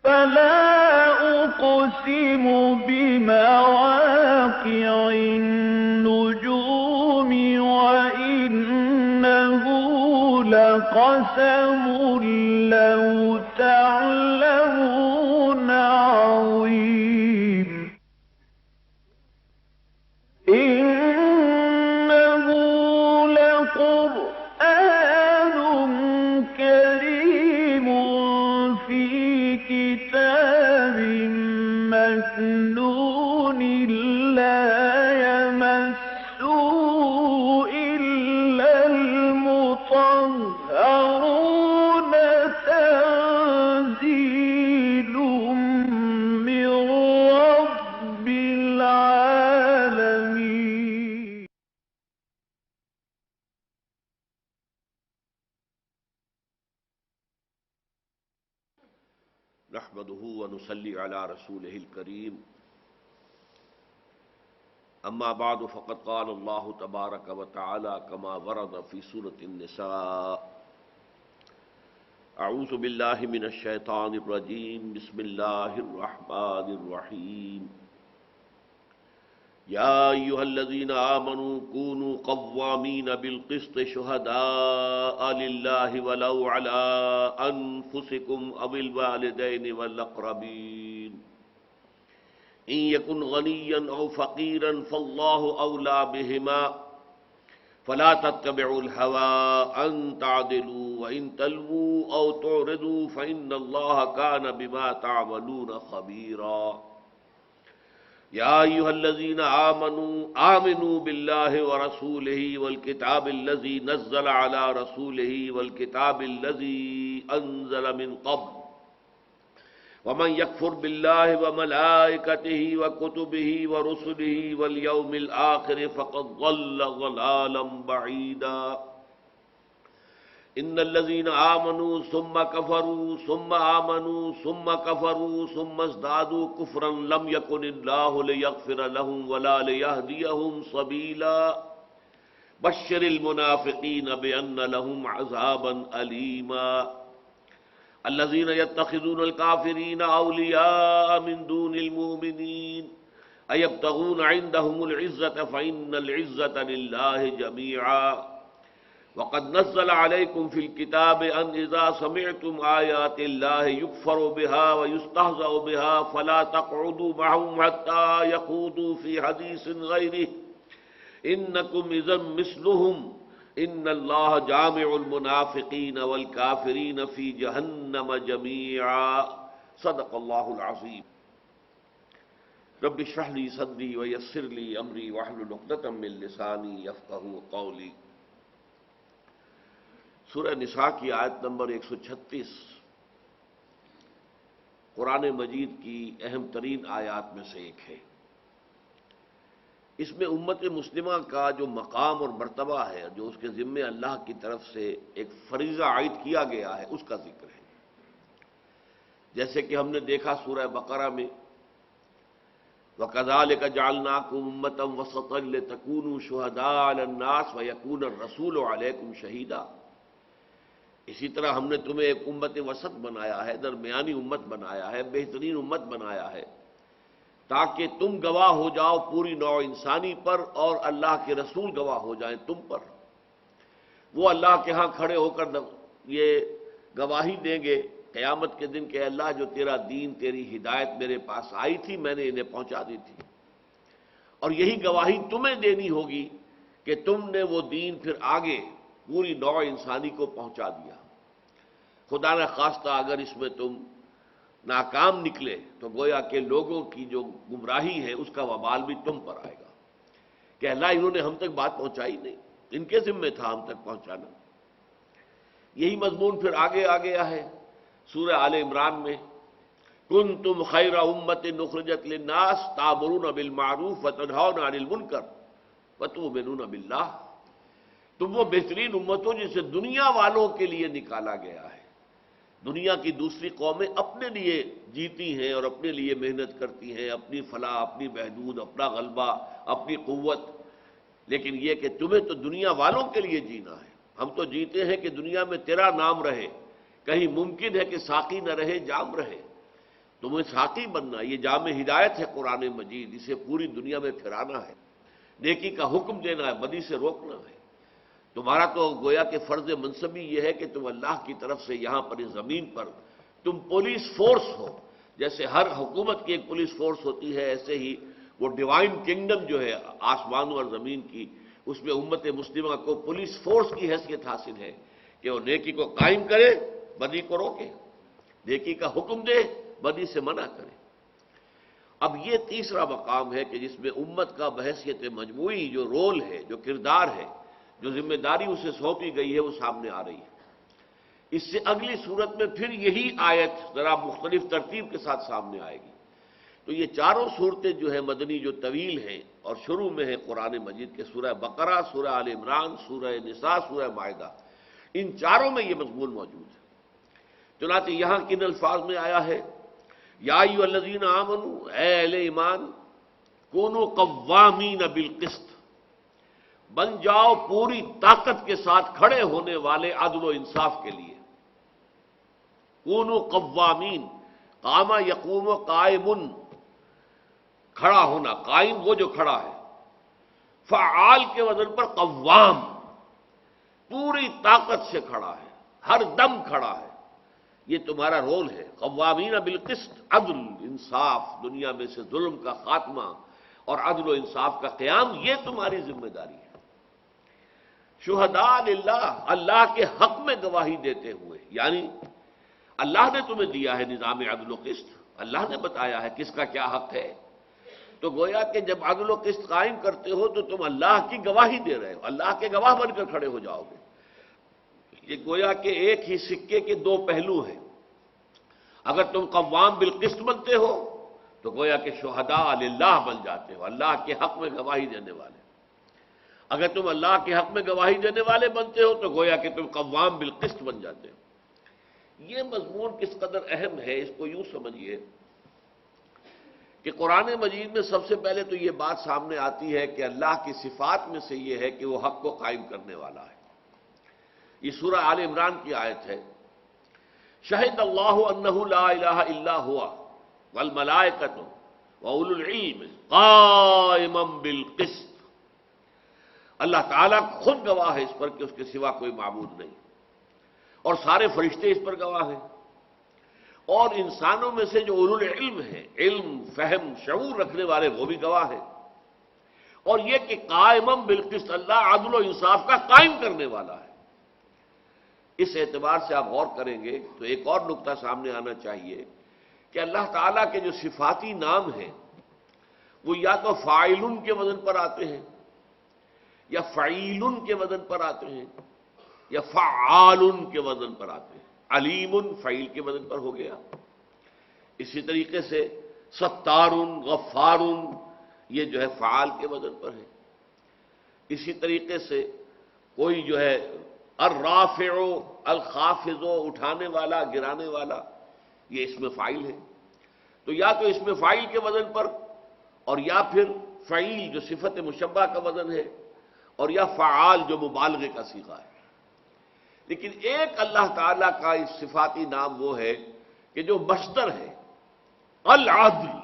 فلا أقسم بمواقع النجوم وإنه لقسم لو تعلمون عظيم إنه لقرآن كريم في كتاب مكنون لا يمسه إلا المطهرون تنزيل من رب العالمين. نحمده ونصلي على رسوله الكريم اما بعد فقد قال الله تبارك وتعالى كما ورد في سورة النساء اعوذ بالله من الشيطان الرجيم بسم الله الرحمن الرحيم يا أيها الذين آمنوا كونوا قوامين بالقسط شهداء لله ولو على أنفسكم أو الوالدين والأقربين إن يكن غنيا أو فقيرا فالله أولى بهما فلا تتبعوا الهوى أن تعدلوا وإن تلووا أو تعرضوا فإن الله كان بما تعملون خبيرا يا أيها الذين آمنوا بالله ورسوله والكتاب الذي نزل على رسوله والكتاب الذي أنزل من قبل ومن يكفر بالله وملائكته وكتبه ورسله واليوم الآخر فقد ضل ضلالا بعيدا ان الذين آمنوا ثم كفروا ثم آمنوا ثم كفروا ثم ازدادوا كفرا لم يكن الله ليغفر لهم ولا ليهديهم سبيلا بشر المنافقين بأن لهم عذابا أليما الذين يتخذون الكافرين أولياء من دون المؤمنين أيبتغون عندهم العزة فإن العزة لله جميعا وقد نزل عليكم في الكتاب أن إذا سمعتم آيات الله يكفر بها ويستهزأ بها فلا تقعدوا معهم حتى يخوضوا في حديث غيره إنكم إذا مثلهم إن الله جامع المنافقين والكافرين في جهنم جميعا صدق الله العظيم رب اشرح لي صدري ويسر لي أمري واحلل عقدة من لساني يفقهوا قولي سورہ نساء کی آیت نمبر 136 قرآن مجید کی اہم ترین آیات میں سے ایک ہے۔ اس میں امت مسلمہ کا جو مقام اور مرتبہ ہے، جو اس کے ذمے اللہ کی طرف سے ایک فریضہ عائد کیا گیا ہے، اس کا ذکر ہے۔ جیسے کہ ہم نے دیکھا سورہ بقرہ میں وَكَذَلِكَ جَعَلْنَاكُمْ أُمَّةً وَسَطًا لِتَكُونُوا شُهَدَاءَ عَلَى النَّاسِ وَيَكُونَ الرَّسُولُ عَلَيْكُمْ شَهِيدًا۔ اسی طرح ہم نے تمہیں ایک امت وسط بنایا ہے، درمیانی امت بنایا ہے، بہترین امت بنایا ہے، تاکہ تم گواہ ہو جاؤ پوری نوع انسانی پر اور اللہ کے رسول گواہ ہو جائیں تم پر۔ وہ اللہ کے ہاں کھڑے ہو کر یہ گواہی دیں گے قیامت کے دن کہ اللہ جو تیرا دین، تیری ہدایت میرے پاس آئی تھی میں نے انہیں پہنچا دی تھی، اور یہی گواہی تمہیں دینی ہوگی کہ تم نے وہ دین پھر آگے پوری نوع انسانی کو پہنچا دیا۔ خدا نہ خواستہ اگر اس میں تم ناکام نکلے تو گویا کہ لوگوں کی جو گمراہی ہے اس کا وبال بھی تم پر آئے گا کہ اللہ انہوں نے ہم تک بات پہنچائی نہیں، ان کے ذمہ تھا ہم تک پہنچانا۔ یہی مضمون پھر آگے آ گیا ہے سورہ آل عمران میں کنتم خیر امت اخرجت للناس تأمرون بالمعروف وتنہون عن المنکر وتؤمنون باللہ۔ تم وہ بہترین امت ہو جسے دنیا والوں کے لیے نکالا گیا ہے۔ دنیا کی دوسری قومیں اپنے لیے جیتی ہیں اور اپنے لیے محنت کرتی ہیں، اپنی فلاح، اپنی بہبود، اپنا غلبہ، اپنی قوت، لیکن یہ کہ تمہیں تو دنیا والوں کے لیے جینا ہے۔ ہم تو جیتے ہیں کہ دنیا میں تیرا نام رہے، کہیں ممکن ہے کہ ساقی نہ رہے، جام رہے، تمہیں ساقی بننا، یہ جام ہدایت ہے قرآن مجید، اسے پوری دنیا میں پھیرانا ہے، نیکی کا حکم دینا ہے، بدی سے روکنا ہے۔ تمہارا تو گویا کہ فرض منصبی یہ ہے کہ تم اللہ کی طرف سے یہاں پر اس زمین پر تم پولیس فورس ہو، جیسے ہر حکومت کی ایک پولیس فورس ہوتی ہے، ایسے ہی وہ ڈیوائن کنگڈم جو ہے آسمانوں اور زمین کی، اس میں امت مسلمہ کو پولیس فورس کی حیثیت حاصل ہے کہ وہ نیکی کو قائم کرے، بدی کو روکے، نیکی کا حکم دے، بدی سے منع کرے۔ اب یہ تیسرا مقام ہے کہ جس میں امت کا بحیثیت مجموعی جو رول ہے، جو کردار ہے، جو ذمہ داری اسے سونپی گئی ہے، وہ سامنے آ رہی ہے۔ اس سے اگلی صورت میں پھر یہی آیت ذرا مختلف ترتیب کے ساتھ سامنے آئے گی۔ تو یہ چاروں صورتیں جو ہیں مدنی، جو طویل ہیں اور شروع میں ہے قرآن مجید کے سورہ بقرہ، سورہ آل عمران، سورہ نساء، سورہ مائدہ، ان چاروں میں یہ مضمون موجود ہے۔ چنانچہ یہاں کن الفاظ میں آیا ہے؟ یا ایھا الذین آمنوا، اے اہل ایمان، کونوا قوامین بالقسط، بن جاؤ پوری طاقت کے ساتھ کھڑے ہونے والے عدل و انصاف کے لیے۔ کونوا قوامین، قام یقوم قائم، کھڑا ہونا، قائم وہ جو کھڑا ہے، فعال کے وزن پر قوام، پوری طاقت سے کھڑا ہے، ہر دم کھڑا ہے، یہ تمہارا رول ہے۔ قوامین بالقسط، عدل انصاف، دنیا میں سے ظلم کا خاتمہ اور عدل و انصاف کا قیام، یہ تمہاری ذمہ داری ہے۔ شہداء للہ، اللہ کے حق میں گواہی دیتے ہوئے، یعنی اللہ نے تمہیں دیا ہے نظام عدل و قسط، اللہ نے بتایا ہے کس کا کیا حق ہے، تو گویا کہ جب عدل و قسط قائم کرتے ہو تو تم اللہ کی گواہی دے رہے ہو، اللہ کے گواہ بن کر کھڑے ہو جاؤ گے۔ یہ گویا کہ ایک ہی سکے کے دو پہلو ہیں۔ اگر تم قوام بالقسط بنتے ہو تو گویا کہ شہداء للہ بن جاتے ہو، اللہ کے حق میں گواہی دینے والے۔ اگر تم اللہ کے حق میں گواہی دینے والے بنتے ہو تو گویا کہ تم قوام بالقسط بن جاتے ہو۔ یہ مضمون کس قدر اہم ہے، اس کو یوں سمجھیے کہ قرآن مجید میں سب سے پہلے تو یہ بات سامنے آتی ہے کہ اللہ کی صفات میں سے یہ ہے کہ وہ حق کو قائم کرنے والا ہے۔ یہ سورہ آل عمران کی آیت ہے، شہد اللہ انہ لا الہ الا ہوا والملائکۃ واولو العلم قائما بالقسط، اللہ تعالیٰ خود گواہ ہے اس پر کہ اس کے سوا کوئی معبود نہیں، اور سارے فرشتے اس پر گواہ ہیں، اور انسانوں میں سے جو اولو العلم ہیں، علم، فہم، شعور رکھنے والے، وہ بھی گواہ ہیں، اور یہ کہ قائما بالقسط، اللہ عدل و انصاف کا قائم کرنے والا ہے۔ اس اعتبار سے آپ غور کریں گے تو ایک اور نقطہ سامنے آنا چاہیے کہ اللہ تعالیٰ کے جو صفاتی نام ہیں وہ یا تو فاعل کے وزن پر آتے ہیں، یا فعیل کے وزن پر آتے ہیں، یا فعال کے وزن پر آتے ہیں۔ علیم فعیل کے وزن پر ہو گیا، اسی طریقے سے ستار، غفار، یہ جو ہے فعال کے وزن پر ہے۔ اسی طریقے سے کوئی جو ہے الرافع، الخافض، اٹھانے والا، گرانے والا، یہ اس میں فاعل ہے۔ تو یا تو اس میں فاعل کے وزن پر، اور یا پھر فعیل جو صفت مشبہ کا وزن ہے، اور یا فعال جو مبالغے کا صیغہ ہے۔ لیکن ایک اللہ تعالیٰ کا اس صفاتی نام وہ ہے کہ جو مصدر ہے، العدل،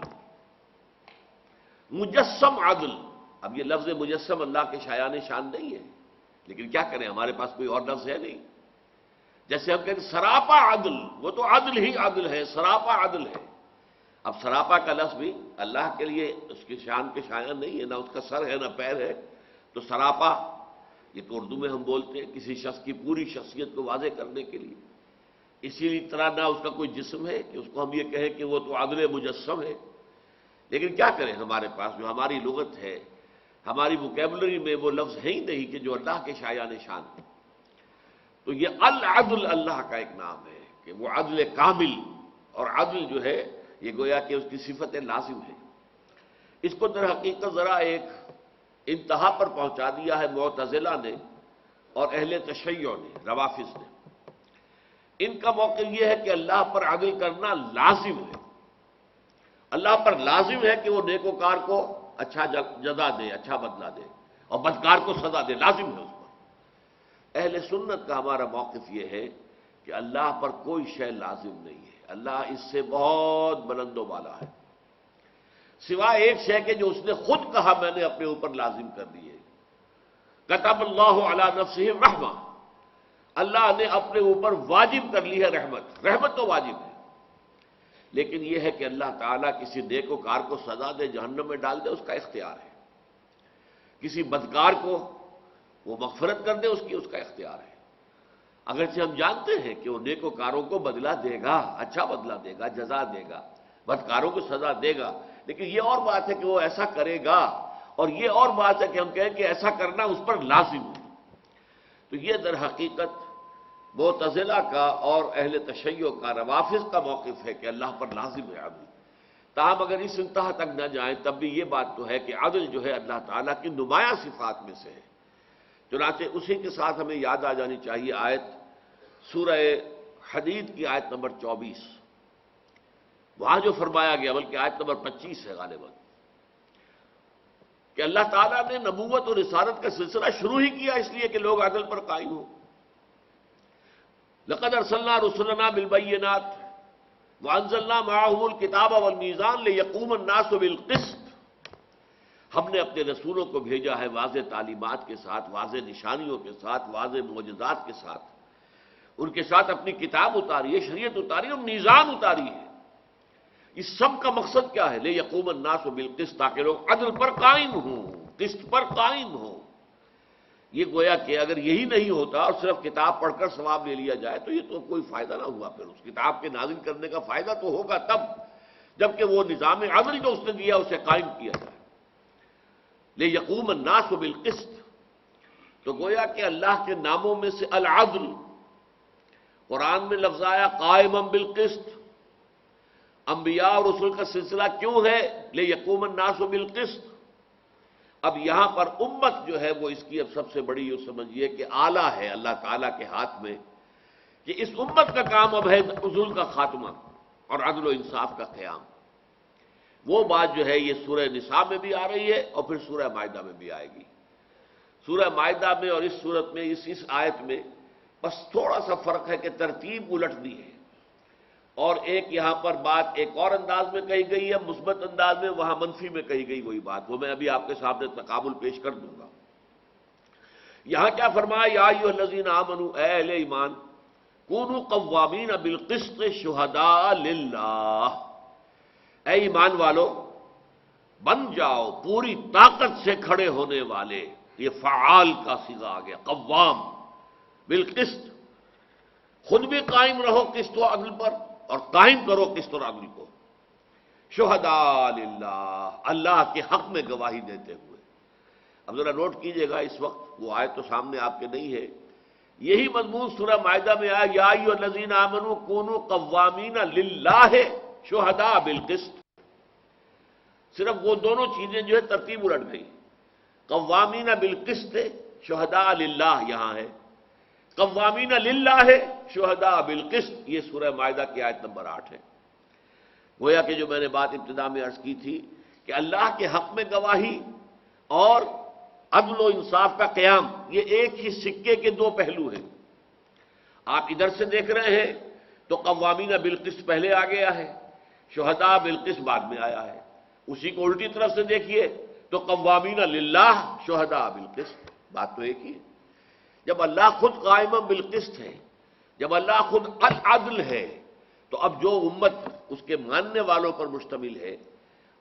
مجسم عدل۔ اب یہ لفظ مجسم اللہ کے شایان شان نہیں ہے، لیکن کیا کریں، ہمارے پاس کوئی اور لفظ ہے نہیں۔ جیسے ہم کہتے ہیں سراپا عدل، وہ تو عدل ہی عدل ہے، سراپا عدل ہے۔ اب سراپا کا لفظ بھی اللہ کے لیے اس کی شان کے شایان نہیں ہے، نہ اس کا سر ہے نہ پیر ہے، تو سراپا یہ تو اردو میں ہم بولتے ہیں کسی شخص کی پوری شخصیت کو واضح کرنے کے لیے۔ اسی طرح نہ اس کا کوئی جسم ہے کہ اس کو ہم یہ کہیں کہ وہ تو عدل مجسم ہے۔ لیکن کیا کریں، ہمارے پاس جو ہماری لغت ہے، ہماری ووکیبلری میں وہ لفظ ہے ہی نہیں کہ جو اللہ کے شایان شان ہے۔ تو یہ العدل اللہ کا ایک نام ہے کہ وہ عدل کامل، اور عدل جو ہے یہ گویا کہ اس کی صفت لازم ہے۔ اس کو در حقیقت ذرا ایک انتہا پر پہنچا دیا ہے معتزلہ نے اور اہل تشیع نے، روافض نے۔ ان کا موقف یہ ہے کہ اللہ پر عدل کرنا لازم ہے، اللہ پر لازم ہے کہ وہ نیکوکار کو اچھا جزا دے، اچھا بدلہ دے، اور بدکار کو سزا دے، لازم ہے اس پر۔ اہل سنت کا ہمارا موقف یہ ہے کہ اللہ پر کوئی شے لازم نہیں ہے، اللہ اس سے بہت بلند و بالا ہے، سوائے ایک شے کے جو اس نے خود کہا میں نے اپنے اوپر لازم کر دی ہے۔ کتب اللہ علی نفسہ الرحمہ، اللہ نے اپنے اوپر واجب کر لی ہے رحمت، رحمت تو واجب ہے، لیکن یہ ہے کہ اللہ تعالیٰ کسی نیک وکار کو سزا دے، جہنم میں ڈال دے، اس کا اختیار ہے، کسی بدکار کو وہ مغفرت کر دے، اس کا اختیار ہے۔ اگرچہ ہم جانتے ہیں کہ وہ نیک وکاروں کو بدلہ دے گا، اچھا بدلہ دے گا، جزا دے گا، بدکاروں کو سزا دے گا، لیکن یہ اور بات ہے کہ وہ ایسا کرے گا، اور یہ اور بات ہے کہ ہم کہیں کہ ایسا کرنا اس پر لازم ہے۔ تو یہ در حقیقت معتزلہ کا اور اہل تشیع کا، روافض کا موقف ہے کہ اللہ پر لازم ہے عدل۔ تاہم اگر اس انتہا تک نہ جائیں تب بھی یہ بات تو ہے کہ عدل جو ہے اللہ تعالیٰ کی نمایاں صفات میں سے ہے۔ چنانچہ اسی کے ساتھ ہمیں یاد آ جانی چاہیے آیت سورہ حدید کی آیت نمبر 24، وہاں جو فرمایا گیا، بلکہ آیت نمبر 25 ہے غالباً، کہ اللہ تعالیٰ نے نبوت اور رسالت کا سلسلہ شروع ہی کیا اس لیے کہ لوگ عدل پر قائم ہوں۔ لقد ارسلنا رسلنا بالبینات وانزلنا معهم الکتاب والمیزان لیقوم الناس بالقسط، ہم نے اپنے رسولوں کو بھیجا ہے واضح تعلیمات کے ساتھ، واضح نشانیوں کے ساتھ، واضح معجزات کے ساتھ، ان کے ساتھ اپنی کتاب اتاری ہے، شریعت اتاری ہے، اور میزان اتاری ہے۔ اس سب کا مقصد کیا ہے؟ لیقوم الناس بالقسط، تاکہ لوگ عدل پر قائم ہوں، قسط پر قائم ہوں۔ یہ گویا کہ اگر یہی نہیں ہوتا اور صرف کتاب پڑھ کر ثواب لے لیا جائے تو یہ تو کوئی فائدہ نہ ہوا۔ پھر اس کتاب کے نازل کرنے کا فائدہ تو ہوگا تب جبکہ وہ نظام عدل جو اس نے دیا اسے قائم کیا جائے۔ لیقوم الناس بالقسط، تو گویا کہ اللہ کے ناموں میں سے العدل، قرآن میں لفظ آیا قائما بالقسط، انبیاء اور رسول کا سلسلہ کیوں ہے؟ لیقوم الناس بالقسط۔ اب یہاں پر امت جو ہے وہ اس کی اب سب سے بڑی، یہ سمجھیے کہ آلہ ہے اللہ تعالیٰ کے ہاتھ میں، کہ اس امت کا کام اب ہے ظلم کا خاتمہ اور عدل و انصاف کا قیام۔ وہ بات جو ہے یہ سورہ نساء میں بھی آ رہی ہے اور پھر سورہ مائدہ میں بھی آئے گی۔ سورہ مائدہ میں اور اس صورت میں، اس آیت میں بس تھوڑا سا فرق ہے کہ ترتیب الٹ دی ہے، اور ایک یہاں پر بات ایک اور انداز میں کہی گئی ہے مثبت انداز میں، وہاں منفی میں کہی گئی وہی بات، وہ میں ابھی آپ کے سامنے تقابل پیش کر دوں گا۔ یہاں کیا فرمایا؟ یا ایھا الذین آمنوا، اے اہل ایمان، کونوا قوامین بالقسط شہداء للہ، اے ایمان والو بن جاؤ پوری طاقت سے کھڑے ہونے والے، یہ فعال کا صیغہ آ گیا، قوام بالقسط، خود بھی قائم رہو قسط و عدل پر اور قائم کرو قسط اور عدل کو، شہداء للہ، اللہ کے حق میں گواہی دیتے ہوئے۔ اب ذرا نوٹ کیجئے گا، اس وقت وہ آیت تو سامنے آپ کے نہیں ہے، یہی مضمون سورہ مائدہ میں آیا، یا ایھا الذین آمنوا کونوا قوامین للہ شہداء بالقسط۔ صرف وہ دونوں چیزیں جو ہے ترتیب الٹ گئی، قوامین بالقسط شہداء للہ یہاں ہے، قوامین للہ ہے شہداء بالقسط، یہ سورہ مائدہ کی آیت نمبر 8 ہے۔ گویا کہ جو میں نے بات ابتدا میں عرض کی تھی کہ اللہ کے حق میں گواہی اور عدل و انصاف کا قیام، یہ ایک ہی سکے کے دو پہلو ہیں۔ آپ ادھر سے دیکھ رہے ہیں تو قوامین بالقسط پہلے آ گیا ہے، شہداء بالقسط بعد میں آیا ہے۔ اسی کو الٹی طرف سے دیکھیے تو قوامین للہ شہداء بالقسط، بات تو ایک ہی ہے۔ جب اللہ خود قائم بالقسط ہے، جب اللہ خود العدل ہے، تو اب جو امت اس کے ماننے والوں پر مشتمل ہے،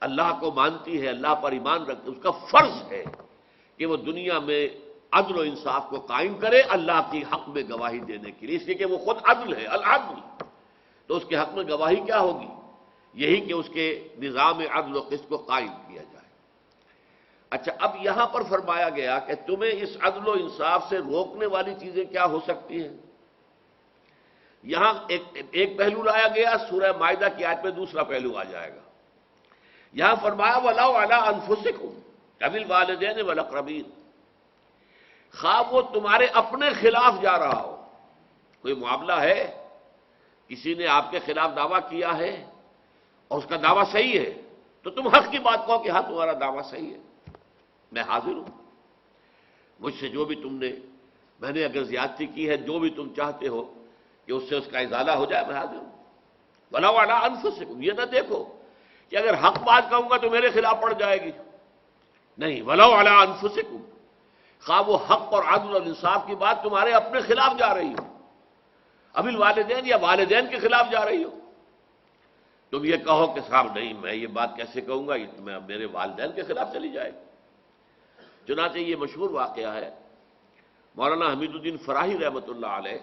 اللہ کو مانتی ہے، اللہ پر ایمان رکھتی ہے، اس کا فرض ہے کہ وہ دنیا میں عدل و انصاف کو قائم کرے اللہ کی حق میں گواہی دینے کے لیے، اس لیے کہ وہ خود عدل ہے، العدل۔ تو اس کے حق میں گواہی کیا ہوگی؟ یہی کہ اس کے نظام عدل و قسط کو قائم کیا جائے۔ اچھا، اب یہاں پر فرمایا گیا کہ تمہیں اس عدل و انصاف سے روکنے والی چیزیں کیا ہو سکتی ہیں؟ یہاں ایک پہلو لایا گیا، سورہ مائدہ کی آیت میں دوسرا پہلو آ جائے گا۔ یہاں فرمایا وَلَوْ عَلَىٰ أَنفُسِكُمْ وَبِالْوَالِدَيْنِ وَالْأَقْرَبِينَ، خواہ وہ تمہارے اپنے خلاف جا رہا ہو، کوئی معاملہ ہے، کسی نے آپ کے خلاف دعویٰ کیا ہے اور اس کا دعویٰ صحیح ہے، تو تم حق کی بات کہو کہ ہاں تمہارا دعویٰ صحیح ہے، میں حاضر ہوں، مجھ سے جو بھی میں نے اگر زیادتی کی ہے، جو بھی تم چاہتے ہو کہ اس سے اس کا ازالہ ہو جائے، میں حاضر ہوں۔ وَلَوْ عَلَىٰ أَنفُسِكُمْ، یہ نہ دیکھو کہ اگر حق بات کہوں گا تو میرے خلاف پڑ جائے گی، نہیں، وَلَوْ عَلَىٰ أَنفُسِكُمْ، خواہ وہ حق اور عدل اور انصاف کی بات تمہارے اپنے خلاف جا رہی ہو، ابھی الوالدین یا والدین کے خلاف جا رہی ہو، تم یہ کہو کہ صاحب نہیں میں یہ بات کیسے کہوں گا، یہ میں میرے والدین کے خلاف چلی جائے گی۔ چنانچہ یہ مشہور واقعہ ہے، مولانا حمید الدین فراہی رحمۃ اللہ علیہ،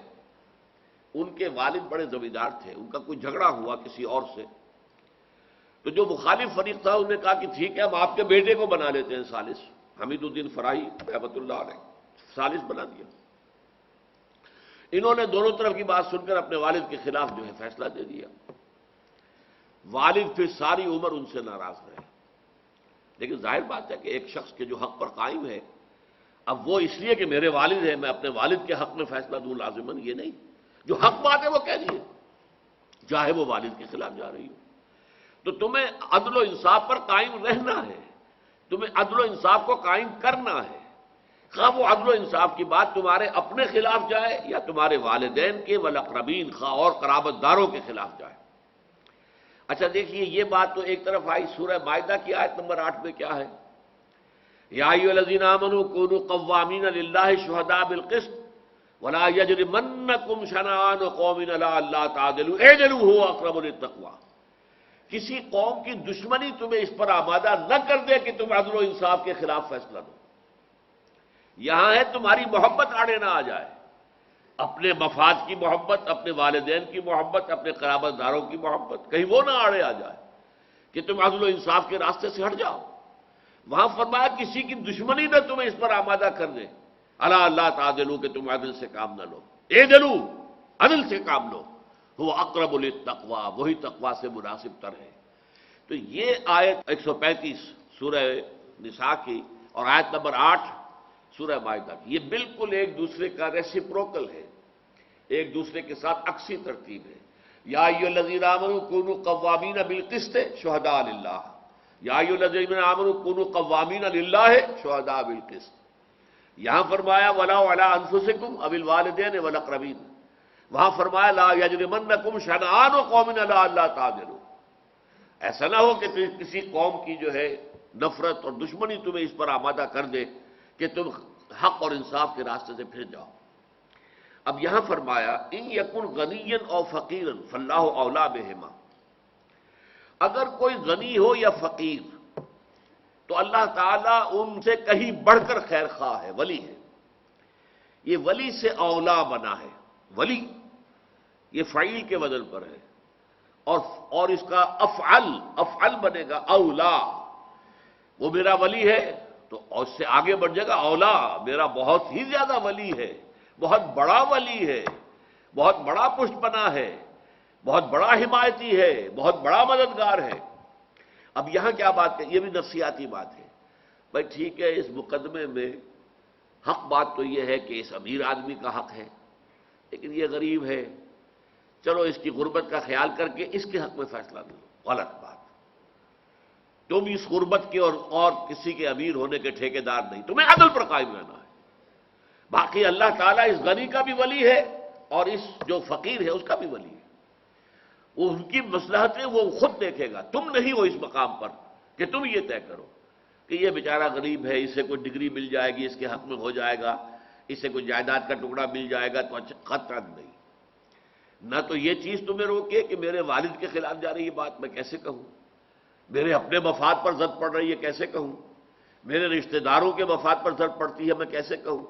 ان کے والد بڑے زمیندار تھے، ان کا کوئی جھگڑا ہوا کسی اور سے، تو جو مخالف فریق تھا انہوں نے کہا کہ ٹھیک ہے ہم آپ کے بیٹے کو بنا لیتے ہیں ثالث، حمید الدین فراہی رحمۃ اللہ علیہ ثالث بنا دیا۔ انہوں نے دونوں طرف کی بات سن کر اپنے والد کے خلاف جو ہے فیصلہ دے دیا۔ والد پھر ساری عمر ان سے ناراض رہے، لیکن ظاہر بات ہے کہ ایک شخص کے جو حق پر قائم ہے، اب وہ اس لیے کہ میرے والد ہیں میں اپنے والد کے حق میں فیصلہ دوں لازماً، یہ نہیں، جو حق بات ہے وہ کہہ دیے، چاہے وہ والد کے خلاف جا رہی ہو۔ تو تمہیں عدل و انصاف پر قائم رہنا ہے، تمہیں عدل و انصاف کو قائم کرنا ہے، خواہ وہ عدل و انصاف کی بات تمہارے اپنے خلاف جائے یا تمہارے والدین کے والاقربین خواہ اور قرابت داروں کے خلاف جائے۔ اچھا دیکھیے یہ بات تو ایک طرف آئی، سورہ مائدہ کی آیت نمبر 8 میں کیا ہے؟ یا ایھا الذین آمنوا کونوا قوامین للہ شہداء بالقسط ولا یجرمنکم شنآن قوم علی الا تعدلوا اعدلوا هو اقرب للتقوی۔ کسی قوم کی دشمنی تمہیں اس پر آمادہ نہ کر دے کہ تم عدل و انصاف کے خلاف فیصلہ دو۔ یہاں ہے تمہاری محبت آڑے نہ آ جائے، اپنے مفاد کی محبت، اپنے والدین کی محبت، اپنے قرابت داروں کی محبت، کہیں وہ نہ آڑے آ جائے کہ تم عدل و انصاف کے راستے سے ہٹ جاؤ۔ وہاں فرمایا کسی کی دشمنی نہ تمہیں اس پر آمادہ کر دے، الا اللہ تعدلوا کہ تم عدل سے کام نہ لو، اعدلوا عدل سے کام لو، وہ اقرب للتقوی وہی تقوی سے مناسب تر ہے۔ تو یہ آیت 135 سورہ نساء کی اور آیت نمبر 8 سورہ مائدہ کی، یہ بالکل ایک دوسرے کا ریسیپروکل ہے، ایک دوسرے کے ساتھ عکسی ترتیب ہے۔ یا ایھا الذین آمنوا کونوا قوامین بالقسط شہداء للہ، یا ایھا الذین آمنوا کونوا قوامین للہ شہداء بالقسط۔ یہاں فرمایا ولا علی انفسکم او الوالدین والاقربین، وہاں فرمایا لا یجرمنکم شنآن قوم علی الا تعدلوا۔ ایسا نہ ہو کہ کسی قوم کی جو ہے نفرت اور دشمنی تمہیں اس پر آمادہ کر دے کہ تم حق اور انصاف کے راستے سے پھر جاؤ۔ اب یہاں فرمایا ان یکن غنیا او فقیرا فاللہ اولی بہما، اگر کوئی غنی ہو یا فقیر تو اللہ تعالیٰ ان سے کہیں بڑھ کر خیر خواہ ہے، ولی ہے۔ یہ ولی سے اولا بنا ہے، ولی یہ فعیل کے وزن پر ہے، اور اس کا افعل بنے گا اولا، وہ میرا ولی ہے تو اس سے آگے بڑھ جائے گا اولا، میرا بہت ہی زیادہ ولی ہے، بہت بڑا ولی ہے، بہت بڑا پشت بنا ہے، بہت بڑا حمایتی ہے، بہت بڑا مددگار ہے۔ اب یہاں کیا بات ہے؟ یہ بھی نفسیاتی بات ہے۔ بھائی ٹھیک ہے، اس مقدمے میں حق بات تو یہ ہے کہ اس امیر آدمی کا حق ہے، لیکن یہ غریب ہے، چلو اس کی غربت کا خیال کر کے اس کے حق میں فیصلہ دو۔ غلط بات، تم اس غربت کے اور کسی کے امیر ہونے کے ٹھیکیدار نہیں، تمہیں عدل پر قائم رہنا ہے۔ باقی اللہ تعالیٰ اس غنی کا بھی ولی ہے اور اس جو فقیر ہے اس کا بھی ولی ہے، وہ ان کی مصلحتیں وہ خود دیکھے گا، تم نہیں ہو اس مقام پر کہ تم یہ طے کرو کہ یہ بیچارہ غریب ہے، اسے کوئی ڈگری مل جائے گی، اس کے حق میں ہو جائے گا، اسے کوئی جائیداد کا ٹکڑا مل جائے گا تو اچھا، قطعاً نہیں۔ نہ تو یہ چیز تمہیں روکے کہ میرے والد کے خلاف جا رہی ہے بات، میں کیسے کہوں، میرے اپنے مفاد پر زد پڑ رہی ہے کیسے کہوں، میرے رشتہ داروں کے مفاد پر زد پڑتی ہے میں کیسے کہوں،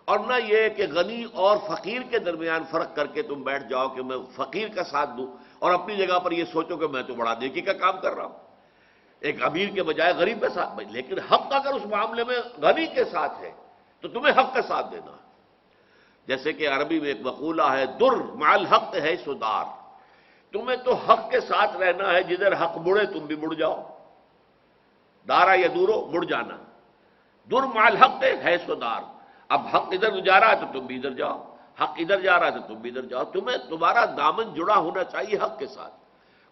اور نہ یہ کہ غنی اور فقیر کے درمیان فرق کر کے تم بیٹھ جاؤ کہ میں فقیر کا ساتھ دوں اور اپنی جگہ پر یہ سوچو کہ میں تو بڑا نیکی کا کام کر رہا ہوں، ایک امیر کے بجائے غریب کے ساتھ۔ لیکن حق اگر اس معاملے میں غنی کے ساتھ ہے تو تمہیں حق کا ساتھ دینا ہے۔ جیسے کہ عربی میں ایک مقولہ ہے در مع الحق ہے سدار، تمہیں تو حق کے ساتھ رہنا ہے، جدھر حق مڑے تم بھی مڑ جاؤ، دارا یا دورو مڑ جانا، در مع الحق ہے سدار، اب حق ادھر جا رہا ہے تو تم بھی ادھر جاؤ، حق ادھر جا رہا ہے تو تم بھی ادھر جاؤ، تمہیں تمہارا دامن جڑا ہونا چاہیے حق کے ساتھ،